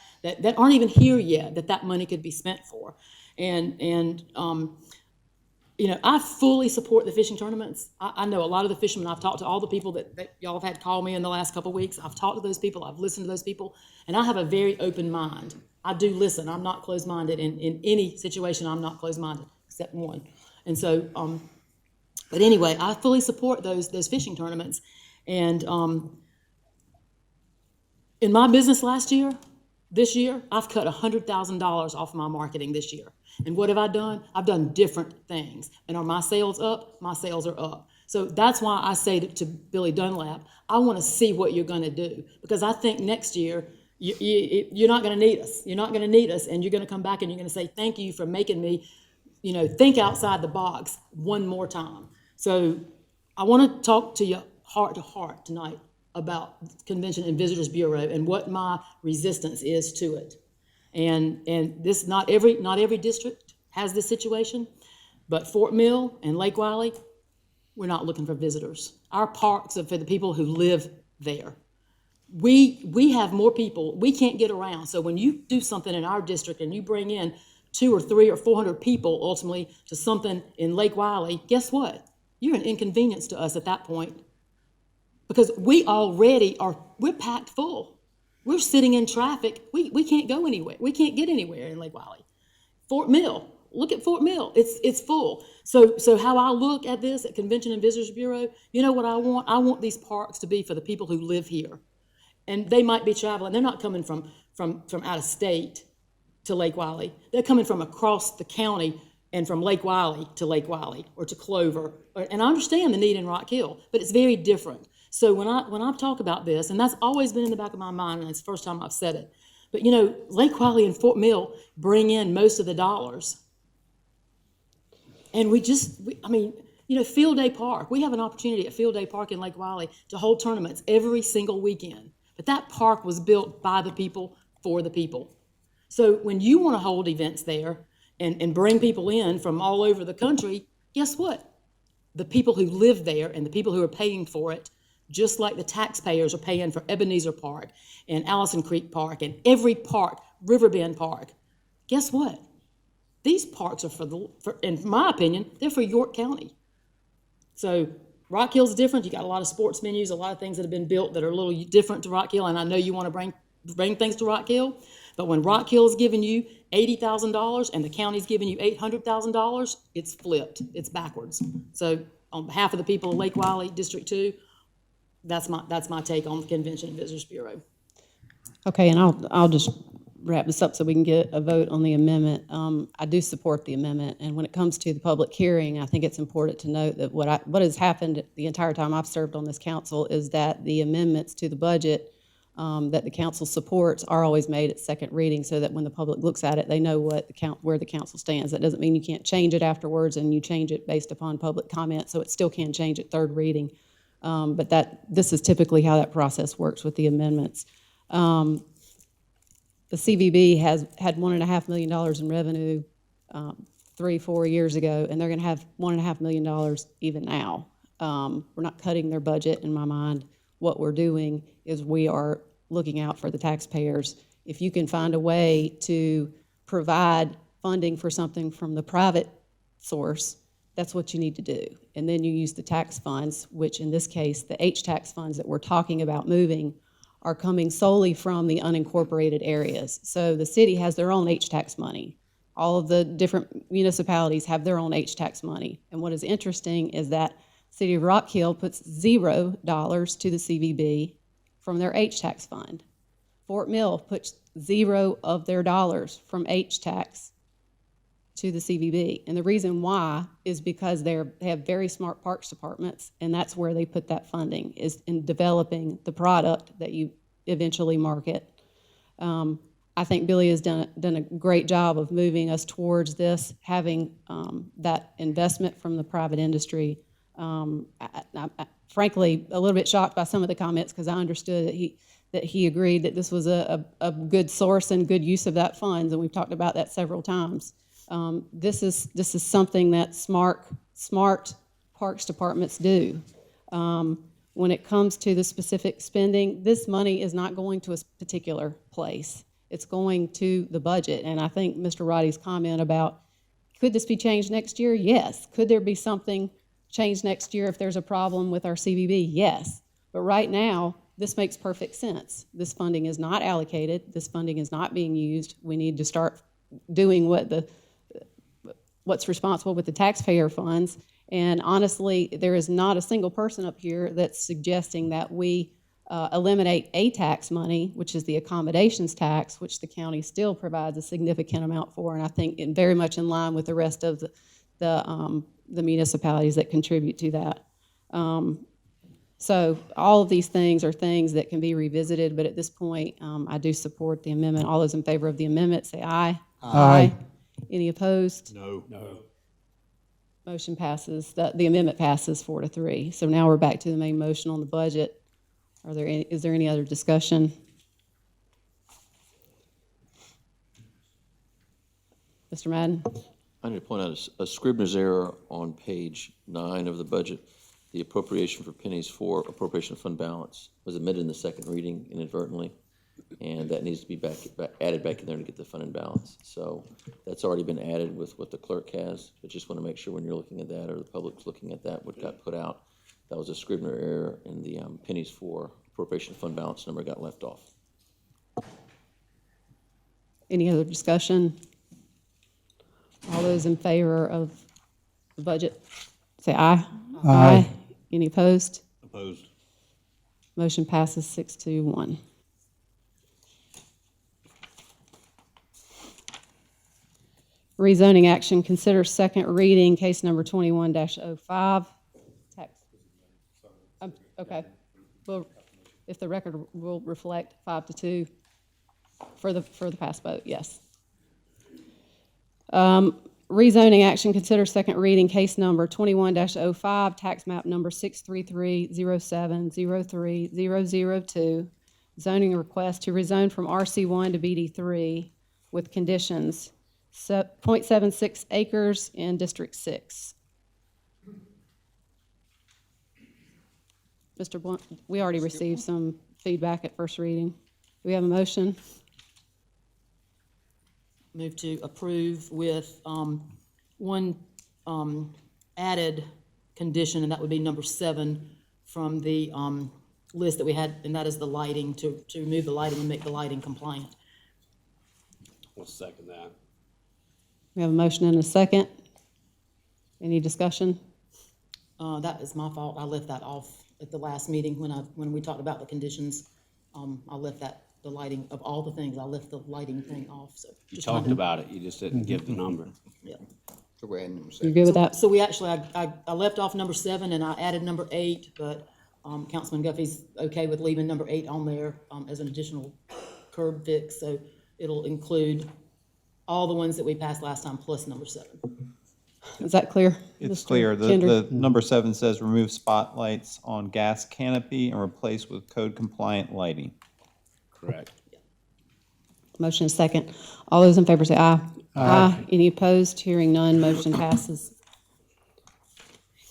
P: aren't even here yet that money could be spent for, and I fully support the fishing tournaments. I know a lot of the fishermen. I've talked to all the people that y'all have had call me in the last couple of weeks. I've talked to those people. I've listened to those people. And I have a very open mind. I do listen. I'm not closed-minded. In any situation, I'm not closed-minded, except one. And so, but anyway, I fully support those fishing tournaments. And in my business this year, I've cut $100,000 off my marketing this year. And what have I done? I've done different things. And are my sales up? My sales are up. So that's why I say to Billy Dunlap, I want to see what you're going to do. Because I think next year, you're not going to need us. You're not going to need us. And you're going to come back and you're going to say, thank you for making me, think outside the box one more time. So I want to talk to you heart to heart tonight about Convention and Visitors Bureau and what my resistance is to it. And this not every district has this situation, but Fort Mill and Lake Wiley, we're not looking for visitors. Our parks are for the people who live there. We have more people. We can't get around. So when you do something in our district and you bring in 200 or 300 or 400 people ultimately to something in Lake Wiley, guess what? You're an inconvenience to us at that point, because we're packed full. We're sitting in traffic. We can't go anywhere. We can't get anywhere in Lake Wiley. Fort Mill, look at Fort Mill. It's full. So how I look at this at Convention and Visitors Bureau, you know what I want? I want these parks to be for the people who live here. And they might be traveling. They're not coming from out of state to Lake Wiley. They're coming from across the county and from Lake Wiley to Lake Wiley or to Clover. And I understand the need in Rock Hill, but it's very different. So when I talk about this, and that's always been in the back of my mind, and it's the first time I've said it, but you know, Lake Wiley and Fort Mill bring in most of the dollars. And Field Day Park, we have an opportunity at Field Day Park in Lake Wiley to hold tournaments every single weekend. But that park was built by the people, for the people. So when you want to hold events there and bring people in from all over the country, guess what? The people who live there and the people who are paying for it, just like the taxpayers are paying for Ebenezer Park and Allison Creek Park and every park, Riverbend Park, guess what? These parks are in my opinion, they're for York County. So Rock Hill's different. You got a lot of sports venues, a lot of things that have been built that are a little different to Rock Hill, and I know you want to bring things to Rock Hill, but when Rock Hill is giving you $80,000 and the county's giving you $800,000, it's flipped. It's backwards. So on behalf of the people of Lake Wiley, District 2, that's my take on the Convention and Visitors Bureau.
A: Okay, and I'll just wrap this up so we can get a vote on the amendment. I do support the amendment, and when it comes to the public hearing, I think it's important to note that what has happened the entire time I've served on this council is that the amendments to the budget that the council supports are always made at second reading, so that when the public looks at it, they know where the council stands. That doesn't mean you can't change it afterwards, and you change it based upon public comment, so it still can change at third reading. But this is typically how that process works with the amendments. The CVB has had $1.5 million in revenue 3-4 years ago, and they're going to have $1.5 million even now. We're not cutting their budget in my mind. What we're doing is we are looking out for the taxpayers. If you can find a way to provide funding for something from the private source, that's what you need to do. And then you use the tax funds, which in this case, the H-tax funds that we're talking about moving are coming solely from the unincorporated areas. So the city has their own H-tax money. All of the different municipalities have their own H-tax money. And what is interesting is that City of Rock Hill puts $0 to the CVB from their H-tax fund. Fort Mill puts 0 of their dollars from H-tax to the CVB. And the reason why is because they have very smart parks departments, and that's where they put that funding, is in developing the product that you eventually market. I think Billy has done a great job of moving us towards this, having that investment from the private industry. I'm frankly a little bit shocked by some of the comments, because I understood that he agreed that this was a good source and good use of that funds, and we've talked about that several times. This is something that smart parks departments do. When it comes to the specific spending, this money is not going to a particular place. It's going to the budget. And I think Mr. Roddy's comment about, could this be changed next year? Yes. Could there be something changed next year if there's a problem with our CVB? Yes. But right now, this makes perfect sense. This funding is not allocated. This funding is not being used. We need to start doing what's responsible with the taxpayer funds. And honestly, there is not a single person up here that's suggesting that we eliminate a tax money, which is the accommodations tax, which the county still provides a significant amount for, and I think very much in line with the rest of the municipalities that contribute to that. So all of these things are things that can be revisited, but at this point, I do support the amendment. All those in favor of the amendment, say aye.
N: Aye.
A: Any opposed?
B: No.
A: Motion passes. The amendment passes 4-3. So now we're back to the main motion on the budget. Is there any other discussion? Mr. Madden?
U: I need to point out a Scribner's error on page 9 of the budget. The appropriation for pennies for appropriation of fund balance was omitted in the second reading inadvertently, and that needs to be added back in there to get the fund and balance. So that's already been added with what the clerk has, but just want to make sure when you're looking at that or the public's looking at that, what got put out, that was a Scribner error, and the pennies for appropriation of fund balance number got left off.
A: Any other discussion? All those in favor of the budget, say aye.
N: Aye.
A: Any opposed?
B: Opposed.
A: Motion passes 6-1. Rezoning action, consider second reading, case number 21-05. Tax. Okay. Well, if the record will reflect 5-2 for the past vote, yes. Rezoning action, consider second reading, case number 21-05, tax map number 633-07-03-002, zoning request to rezone from RC1 to BD3 with conditions, 0.76 acres in District 6. Mr. Blunt, we already received some feedback at first reading. Do we have a motion?
P: Move to approve with one added condition, and that would be number 7 from the list that we had, and that is the lighting, to remove the lighting and make the lighting compliant.
O: We'll second that.
A: We have a motion and a second. Any discussion?
P: That is my fault. I left that off at the last meeting when we talked about the conditions. I left the lighting of all the things. I left the lighting thing off. So
O: You talked about it, you just didn't give the number.
P: Yeah.
O: So we're adding number
A: You good with that?
P: So we actually, I left off number 7 and I added number 8, but Councilman Guffey's okay with leaving number 8 on there as an additional curb fix. So it'll include all the ones that we passed last time plus number 7.
A: Is that clear?
C: It's
A: Mr.
C: clear.
A: Kendrick?
C: The number 7 says remove spotlights on gas canopy and replace with code-compliant lighting.
O: Correct.
A: Motion is second. All those in favor say aye. Aye. Any opposed? Hearing none, motion passes.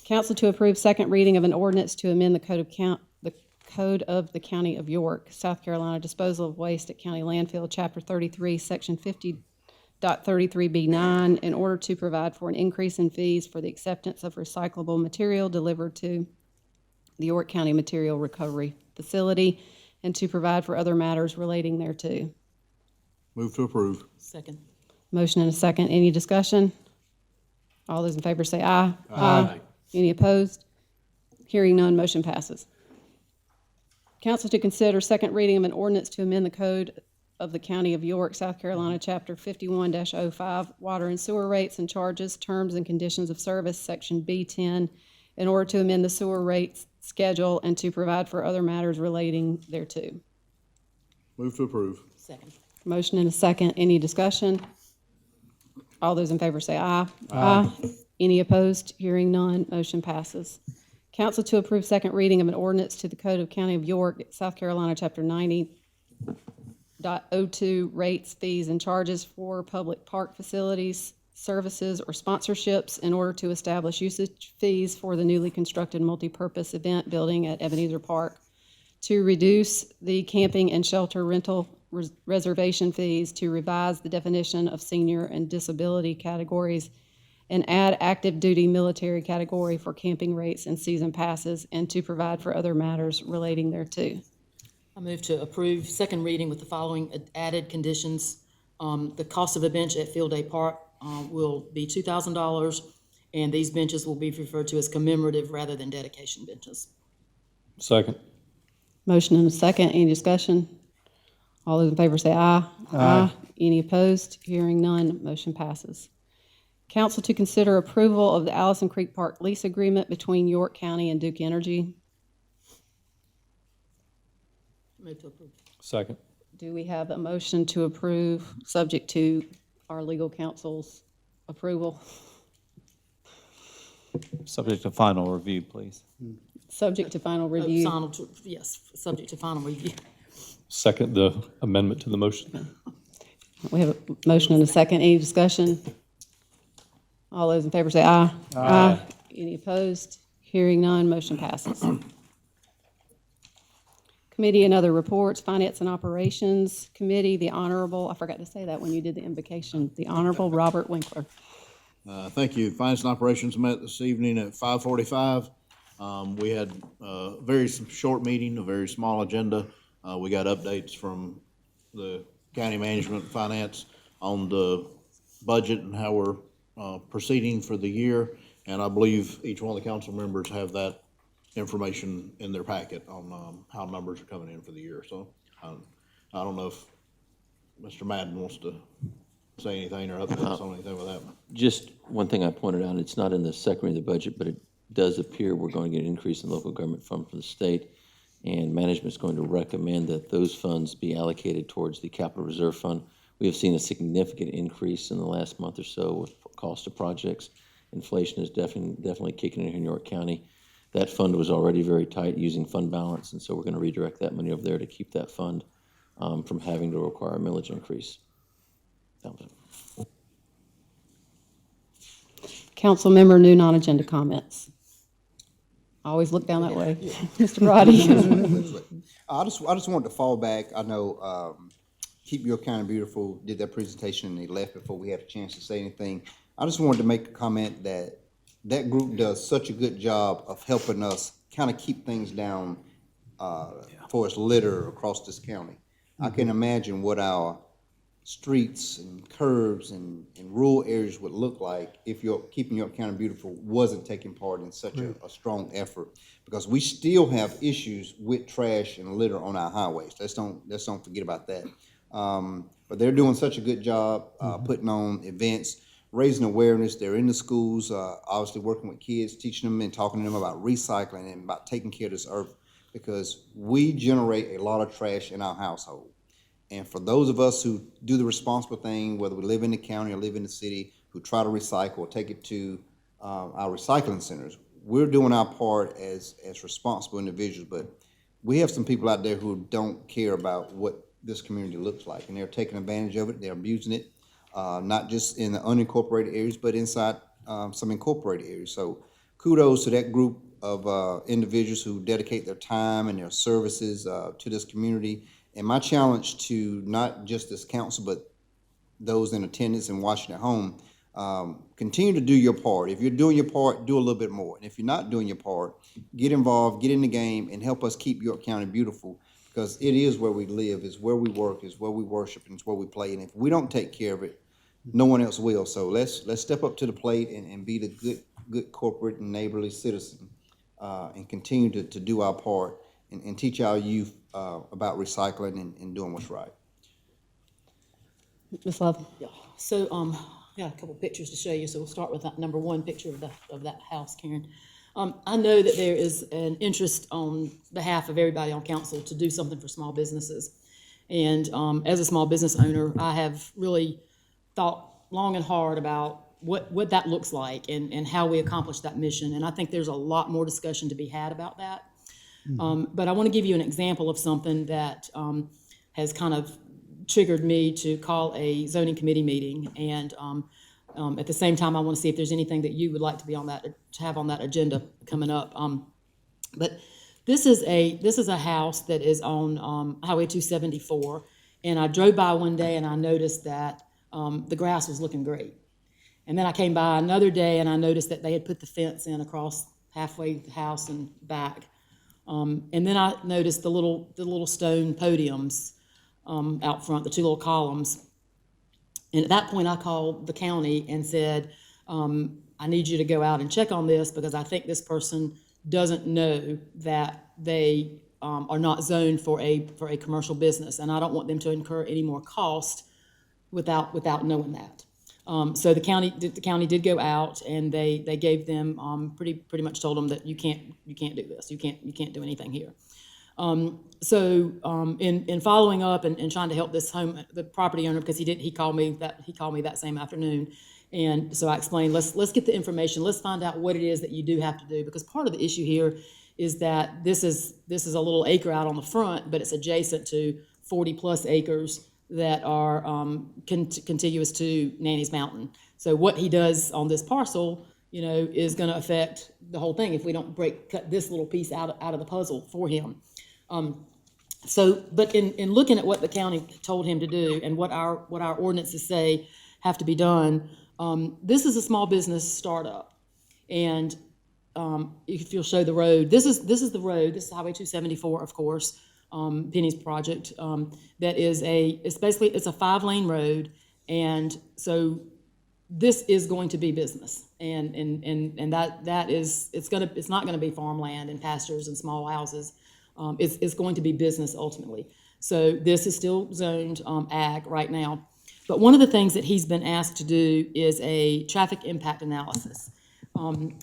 A: Council to approve second reading of an ordinance to amend the Code of the County of York, South Carolina, disposal of waste at county landfill, Chapter 33, Section 50.33B9, in order to provide for an increase in fees for the acceptance of recyclable material delivered to the York County Material Recovery Facility, and to provide for other matters relating thereto.
B: Move to approve.
P: Second.
A: Motion and a second. Any discussion? All those in favor say aye.
O: Aye.
A: Any opposed? Hearing none, motion passes. Council to consider second reading of an ordinance to amend the Code of the County of York, South Carolina, Chapter 51-05, Water and Sewer Rates and Charges, Terms and Conditions of Service, Section B10, in order to amend the sewer rates schedule and to provide for other matters relating thereto.
B: Move to approve.
P: Second.
A: Motion and a second. Any discussion? All those in favor say aye. Aye. Any opposed? Hearing none, motion passes. Council to approve second reading of an ordinance to the Code of County of York, South Carolina, Chapter 90.02, rates, fees, and charges for public park facilities, services, or sponsorships in order to establish usage fees for the newly constructed multipurpose event building at Ebenezer Park, to reduce the camping and shelter rental reservation fees, to revise the definition of senior and disability categories, and add active duty military category for camping rates and season passes, and to provide for other matters relating thereto.
P: I move to approve second reading with the following added conditions. The cost of a bench at Field Day Park will be $2,000, and these benches will be referred to as commemorative rather than dedication benches.
D: Second.
A: Motion and a second. Any discussion? All those in favor say aye. Aye. Any opposed? Hearing none, motion passes. Council to consider approval of the Allison Creek Park lease agreement between York County and Duke Energy.
P: Move to approve.
D: Second.
A: Do we have a motion to approve, subject to our legal counsel's approval?
C: Subject to final review, please.
A: Subject to final review.
P: Yes, subject to final review.
D: Second the amendment to the motion.
A: We have a motion and a second. Any discussion? All those in favor say aye. Aye. Any opposed? Hearing none, motion passes. Committee and other reports, Finance and Operations Committee, the Honorable, I forgot to say that when you did the invocation, the Honorable Robert Winkler.
B: Thank you. Finance and Operations met this evening at 5:45. We had a very short meeting, a very small agenda. We got updates from the county management and finance on the budget and how we're proceeding for the year. And I believe each one of the council members have that information in their packet on how numbers are coming in for the year. So I don't know if Mr. Madden wants to say anything or update us on anything with that.
U: Just one thing I pointed out, it's not in the second reading of the budget, but it does appear we're going to get an increase in local government fund from the state. And management's going to recommend that those funds be allocated towards the capital reserve fund. We have seen a significant increase in the last month or so with cost of projects. Inflation is definitely kicking in here in New York County. That fund was already very tight using fund balance, and so we're going to redirect that money over there to keep that fund from having to require a millage increase.
A: Council member, new non-agenda comments. I always look down that way. Mr. Brody.
K: I just wanted to fall back. I know Keep Your County Beautiful did their presentation and they left before we had a chance to say anything. I just wanted to make a comment that that group does such a good job of helping us kind of keep things down for us litter across this county. I can imagine what our streets and curbs and rural areas would look like if Keeping York County Beautiful wasn't taking part in such a strong effort, because we still have issues with trash and litter on our highways. Let's don't forget about that. But they're doing such a good job putting on events, raising awareness. They're in the schools, obviously working with kids, teaching them and talking to them about recycling and about taking care of this earth, because we generate a lot of trash in our household. And for those of us who do the responsible thing, whether we live in the county or live in the city, who try to recycle or take it to our recycling centers, we're doing our part as responsible individuals. But we have some people out there who don't care about what this community looks like, and they're taking advantage of it. They're abusing it, not just in the unincorporated areas, but inside some incorporated areas. So kudos to that group of individuals who dedicate their time and their services to this community. And my challenge to not just this council, but those in attendance and watching at home, continue to do your part. If you're doing your part, do a little bit more. And if you're not doing your part, get involved, get in the game, and help us keep York County beautiful, because it is where we live, it's where we work, it's where we worship, and it's where we play. And if we don't take care of it, no one else will. So let's step up to the plate and be the good corporate and neighborly citizen, and continue to do our part and teach our youth about recycling and doing what's right.
A: Ms. Love.
P: Yeah. So, I got a couple pictures to show you. So we'll start with that number one picture of that house, Karen. I know that there is an interest on behalf of everybody on council to do something for small businesses. And as a small business owner, I have really thought long and hard about what that looks like and how we accomplish that mission. And I think there's a lot more discussion to be had about that. But I want to give you an example of something that has kind of triggered me to call a zoning committee meeting. And at the same time, I want to see if there's anything that you would like to be on that, to have on that agenda coming up. But this is a house that is on Highway 274. And I drove by one day and I noticed that the grass was looking great. And then I came by another day and I noticed that they had put the fence in across halfway the house and back. And then I noticed the little stone podiums out front, the two little columns. And at that point, I called the county and said, I need you to go out and check on this, because I think this person doesn't know that they are not zoned for a commercial business, and I don't want them to incur any more cost without knowing that. So the county did go out, and they gave them pretty much told them that you can't do this, you can't do anything here. So in following up and trying to help the property owner, because he called me that same afternoon, and so I explained, let's get the information, let's find out what it is that you do have to do, because part of the issue here is that this is a little acre out on the front, but it's adjacent to 40 plus acres that are contiguous to Nanny's Mountain. So what he does on this parcel, is going to affect the whole thing if we don't cut this little piece out of the puzzle for him. But in looking at what the county told him to do and what our ordinances say have to be done, this is a small business startup, and if you'll show the road, this is the road. This is Highway 274, of course. Penny's project, that is it's basically, it's a 5-lane road. And so this is going to be business. And that is, it's not gonna be farmland and pastures and small houses. It's going to be business ultimately. So this is still zoned ag right now. But one of the things that he's been asked to do is a traffic impact analysis.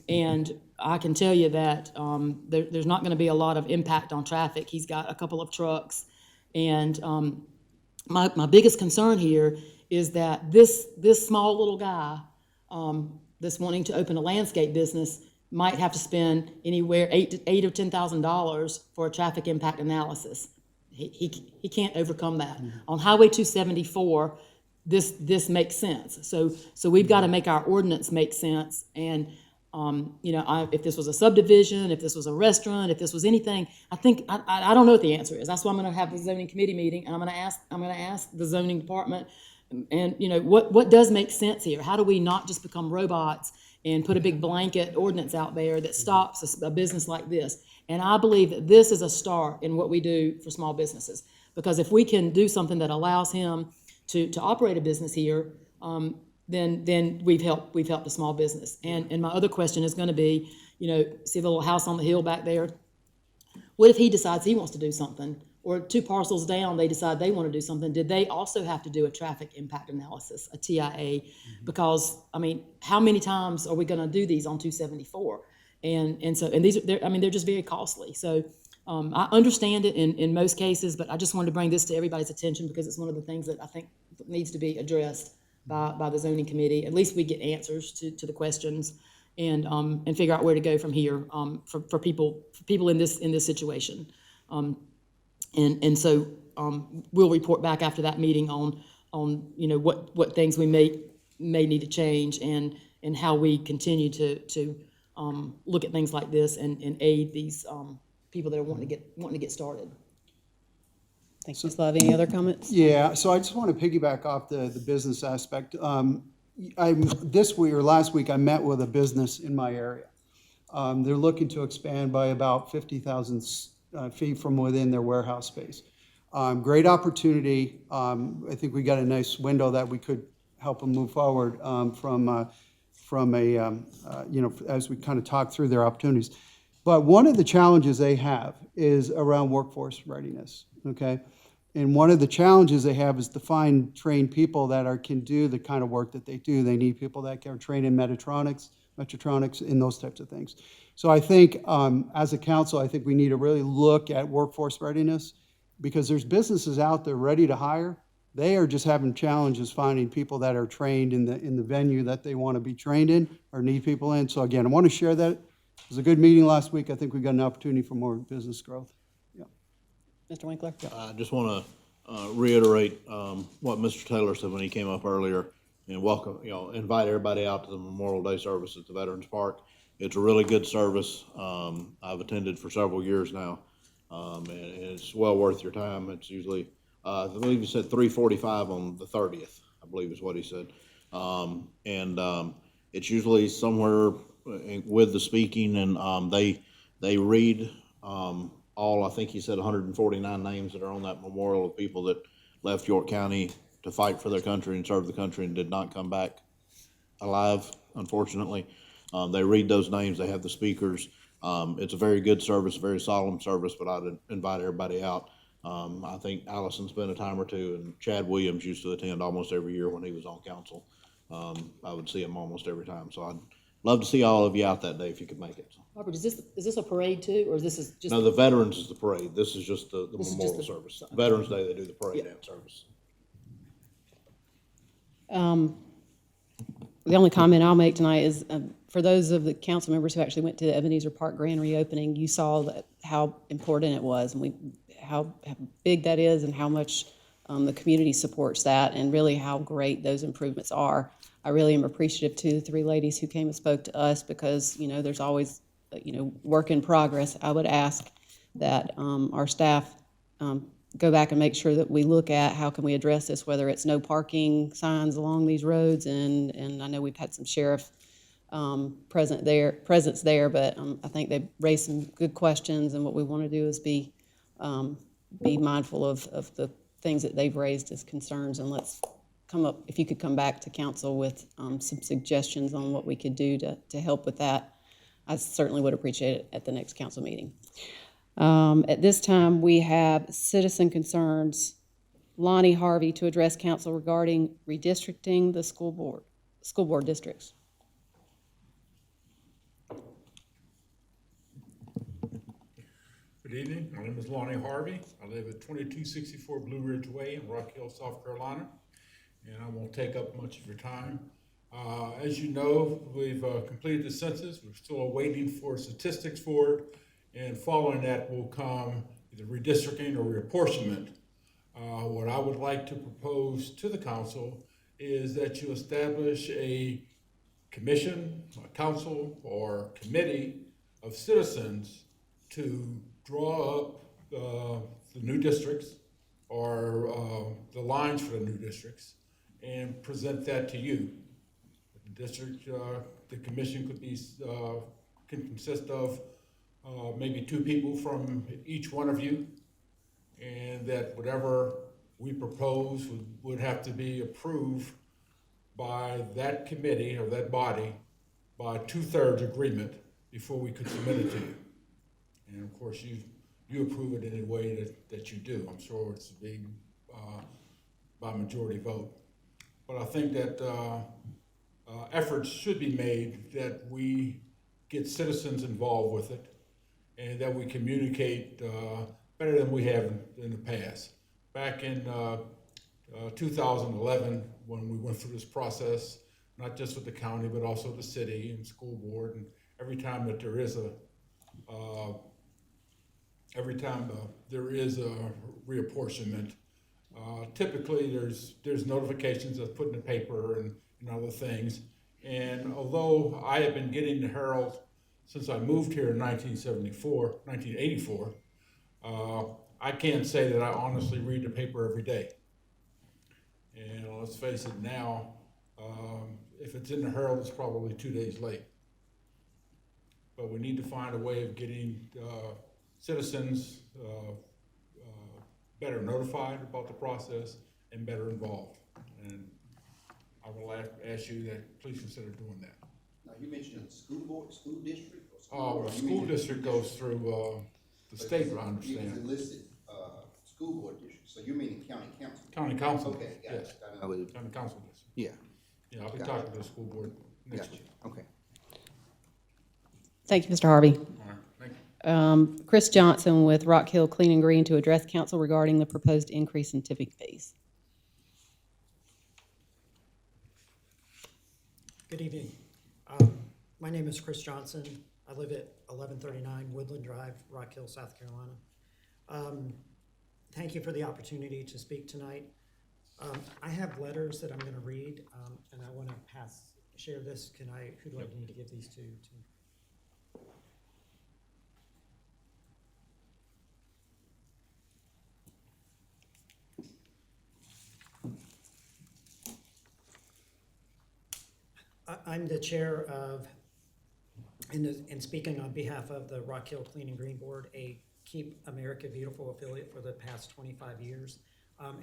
P: And I can tell you that there's not gonna be a lot of impact on traffic. He's got a couple of trucks. And my biggest concern here is that this small little guy that's wanting to open a landscape business might have to spend anywhere $8,000 or $10,000 for a traffic impact analysis. He can't overcome that. On Highway 274, this makes sense. So we've got to make our ordinance make sense. And if this was a subdivision, if this was a restaurant, if this was anything, I think I don't know what the answer is. That's why I'm going to have the zoning committee meeting, and I'm going to ask the zoning department, and what does make sense here? How do we not just become robots and put a big blanket ordinance out there that stops a business like this? And I believe that this is a start in what we do for small businesses, because if we can do something that allows him to operate a business here, then we've helped a small business. And my other question is going to be, see the little house on the hill back there? What if he decides he wants to do something, or 2 parcels down they decide they want to do something? Did they also have to do a traffic impact analysis, a TIA? Because how many times are we going to do these on 274? And these they're just very costly. So I understand it in most cases, but I just wanted to bring this to everybody's attention because it's one of the things that I think needs to be addressed by the zoning committee. At least we get answers to the questions, and figure out where to go from here for people in this situation. So we'll report back after that meeting on what things we may need to change, and how we continue to look at things like this and aid these people that are wanting to get started.
A: Thanks, Ms. Love. Any other comments?
N: Yeah, so I just want to piggyback off the business aspect. This week or last week, I met with a business in my area. They're looking to expand by about 50,000 feet from within their warehouse space. Great opportunity. I think we got a nice window that we could help them move forward as we kind of talk through their opportunities. But one of the challenges they have is around workforce readiness, okay? And one of the challenges they have is to find trained people that can do the kind of work that they do. They need people that are trained in mechatronics, and those types of things. So I think as a council, I think we need to really look at workforce readiness, because there's businesses out there ready to hire. They are just having challenges finding people that are trained in the venue that they want to be trained in or need people in. So again, I want to share that. It was a good meeting last week. I think we got an opportunity for more business growth. Yeah.
A: Mr. Winkler?
B: I just want to reiterate what Mr. Taylor said when he came up earlier, and welcome, invite everybody out to the Memorial Day service at the Veterans Park. It's a really good service. I've attended for several years now, and it's well worth your time. It's usually, I believe he said 3:45 on the 30th, I believe is what he said. It's usually somewhere with the speaking, and they read all, I think he said 149 names that are on that memorial of people that left York County to fight for their country and serve the country and did not come back alive, unfortunately. They read those names, they have the speakers. It's a very good service, a very solemn service, but I'd invite everybody out. I think Allison's been a time or two, and Chad Williams used to attend almost every year when he was on council. I would see him almost every time, so I'd love to see all of you out that day if you could make it.
P: Robert, is this a parade too, or is this just?
B: No, the Veterans is the parade. This is just the memorial service. Veterans Day, they do the parade and service.
A: The only comment I'll make tonight is for those of the council members who actually went to the Ebenezer Park grand reopening, you saw how important it was, and how big that is, and how much the community supports that, and really how great those improvements are. I really am appreciative to the 3 ladies who came and spoke to us, because there's always work in progress. I would ask that our staff go back and make sure that we look at how can we address this, whether it's no parking signs along these roads, and I know we've had some sheriff presence there, but I think they raised some good questions, and what we want to do is be be mindful of the things that they've raised as concerns, and let's come up, if you could come back to council with some suggestions on what we could do to help with that, I certainly would appreciate it at the next council meeting. At this time, we have citizen concerns. Lonnie Harvey to address council regarding redistricting the school board districts.
E: Good evening. My name is Lonnie Harvey. I live at 2264 Blue Ridge Way in Rock Hill, South Carolina, and I won't take up much of your time. As you know, we've completed the census. We're still waiting for statistics for it, and following that will come either redistricting or reapportionment. What I would like to propose to the council is that you establish a commission, a council, or committee of citizens to draw up the new districts or the lines for the new districts and present that to you. The district, the commission could be can consist of maybe 2 people from each one of you, and that whatever we propose would have to be approved by that committee or that body by 2/3 agreement before we could submit it to you. And of course, you approve it any way that you do. I'm sure it's being by majority vote. But I think that efforts should be made that we get citizens involved with it and that we communicate better than we have in the past. Back in 2011, when we went through this process, not just with the county, but also the city and school board, and every time that there is a reapportionment, typically there's notifications that's put in the paper and other things. And although I have been getting the Herald since I moved here in 1984, I can't say that I honestly read the paper every day. And let's face it now, if it's in the Herald, it's probably 2 days late. But we need to find a way of getting citizens better notified about the process and better involved. And I will ask you that please consider doing that.
K: Now, you mentioned school board, school district?
E: Or school district goes through the state, I understand.
K: It's listed, school board district, so you mean county council?
E: County council.
K: Okay, got
E: Yes.
K: it.
E: County council district.
N: Yeah.
E: Yeah, I'll be
N: Got
E: talking
N: it.
E: to the school board next
N: Gotcha.
E: year.
N: Okay.
A: Thank you, Mr. Harvey.
E: All right, thank you.
A: Chris Johnson with Rock Hill Clean and Green to address council regarding the proposed increase in tipping fees.
V: Good evening. My name is Chris Johnson. I live at 1139 Woodland Drive, Rock Hill, South Carolina. Thank you for the opportunity to speak tonight. I have letters that I'm going to read, and I want to share this. Who do I need to give these to? I'm the chair of, and speaking on behalf of the Rock Hill Clean and Green Board, a Keep America Beautiful affiliate for the past 25 years.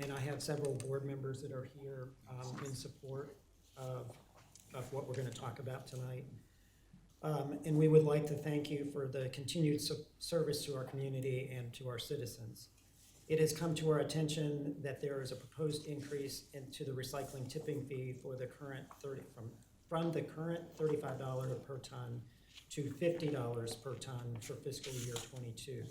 V: And I have several board members that are here in support of what we're going to talk about tonight. And we would like to thank you for the continued service to our community and to our citizens. It has come to our attention that there is a proposed increase into the recycling tipping fee for the current from the current $35 per ton to $50 per ton for fiscal year 22.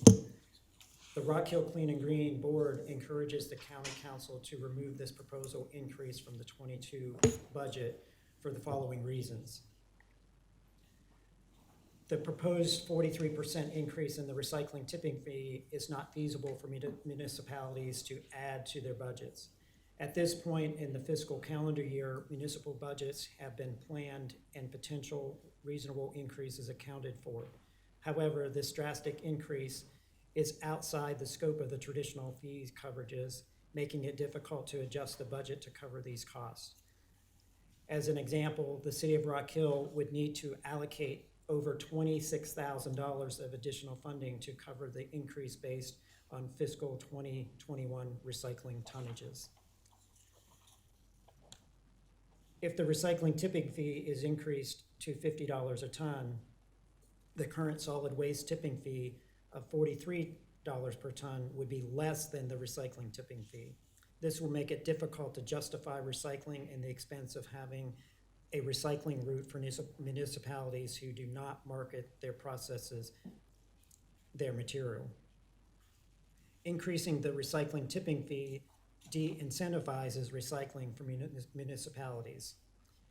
V: The Rock Hill Clean and Green Board encourages the County Council to remove this proposal increase from the 22 budget for the following reasons. The proposed 43% increase in the recycling tipping fee is not feasible for municipalities to add to their budgets. At this point in the fiscal calendar year, municipal budgets have been planned and potential reasonable increases accounted for. However, this drastic increase is outside the scope of the traditional fee coverages, making it difficult to adjust the budget to cover these costs. As an example, the city of Rock Hill would need to allocate over $26,000 of additional funding to cover the increase based on fiscal 2021 recycling tonnages. If the recycling tipping fee is increased to $50 a ton, the current solid waste tipping fee of $43 per ton would be less than the recycling tipping fee. This will make it difficult to justify recycling and the expense of having a recycling route for municipalities who do not market their processes, their material. Increasing the recycling tipping fee de-incentivizes recycling for municipalities.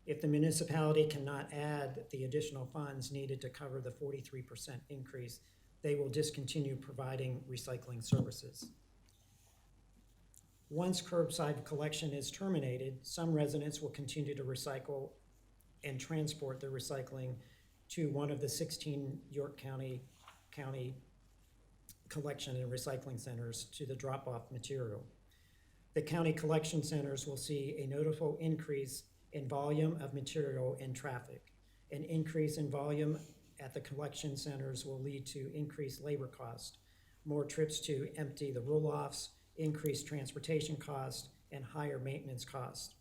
V: If the municipality cannot add the additional funds needed to cover the 43% increase, they will discontinue providing recycling services. Once curbside collection is terminated, some residents will continue to recycle and transport their recycling to one of the 16 York County collection and recycling centers to the drop-off material. The county collection centers will see a notable increase in volume of material and traffic. An increase in volume at the collection centers will lead to increased labor cost, more trips to empty the roll-offs, increased transportation costs, and higher maintenance costs.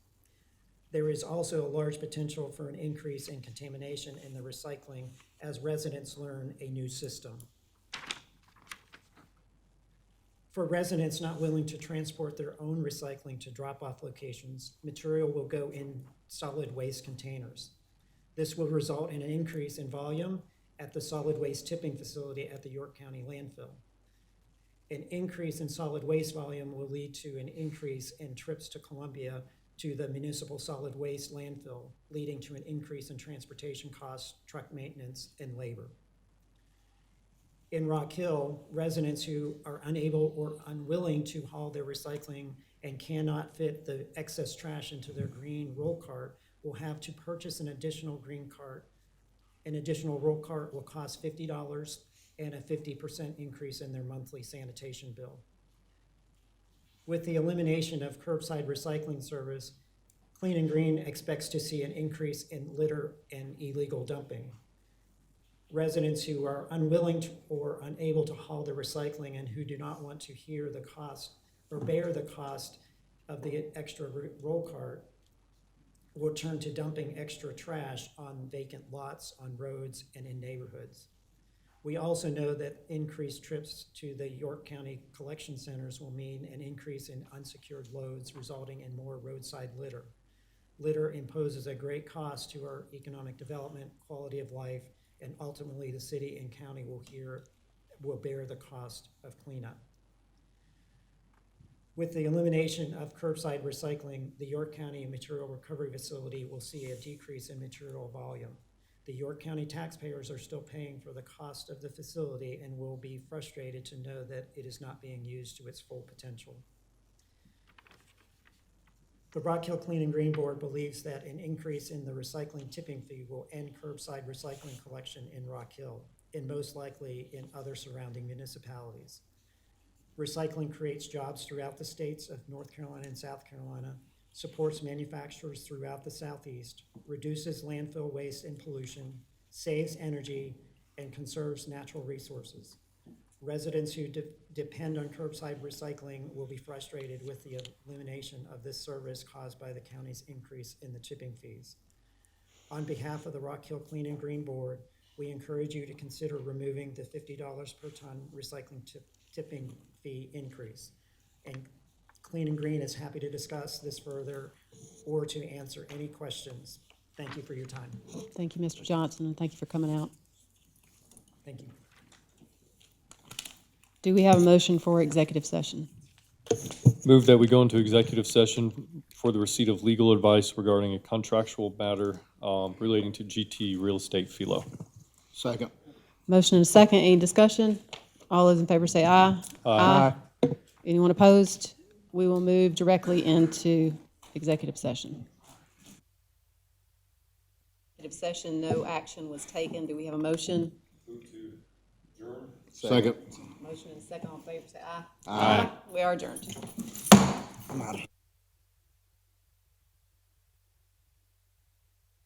V: There is also a large potential for an increase in contamination in the recycling as residents learn a new system. For residents not willing to transport their own recycling to drop-off locations, material will go in solid waste containers. This will result in an increase in volume at the solid waste tipping facility at the York County landfill. An increase in solid waste volume will lead to an increase in trips to Columbia to the municipal solid waste landfill, leading to an increase in transportation costs, truck maintenance, and labor. In Rock Hill, residents who are unable or unwilling to haul their recycling and cannot fit the excess trash into their green roll cart will have to purchase an additional green cart. An additional roll cart will cost $50 and a 50% increase in their monthly sanitation bill. With the elimination of curbside recycling service, Clean and Green expects to see an increase in litter and illegal dumping. Residents who are unwilling to, or unable to haul their recycling and who do not want to hear the cost or bear the cost of the extra roll cart will turn to dumping extra trash on vacant lots, on roads, and in neighborhoods. We also know that increased trips to the York County collection centers will mean an increase in unsecured loads, resulting in more roadside litter. Litter imposes a great cost to our economic development, quality of life, and ultimately the city and county will bear the cost of cleanup. With the elimination of curbside recycling, the York County Material Recovery Facility will see a decrease in material volume. The York County taxpayers are still paying for the cost of the facility and will be frustrated to know that it is not being used to its full potential. The Rock Hill Clean and Green Board believes that an increase in the recycling tipping fee will end curbside recycling collection in Rock Hill, and most likely in other surrounding municipalities. Recycling creates jobs throughout the states of North Carolina and South Carolina, supports manufacturers throughout the Southeast, reduces landfill waste and pollution, saves energy, and conserves natural resources. Residents who depend on curbside recycling will be frustrated with the elimination of this service caused by the county's increase in the tipping fees. On behalf of the Rock Hill Clean and Green Board, we encourage you to consider removing the $50 per ton recycling tipping fee increase. And Clean and Green is happy to discuss this further or to answer any questions. Thank you for your time.
A: Thank you, Mr. Johnson, and thank you for coming out.
V: Thank you.
A: Do we have a motion for executive session?
D: Move that we go into executive session for the receipt of legal advice regarding a contractual matter relating to GT Real Estate FILO.
B: Second.
A: Motion and a second. Any discussion? All those in favor say aye.
D: Aye.
A: Anyone opposed? We will move directly into executive session. Executive session, no action was taken. Do we have a motion?
D: Move to adjourn.
B: Second.
A: Motion and a second. All in favor say aye.
B: Aye.
A: We are adjourned.
B: I'm out of here.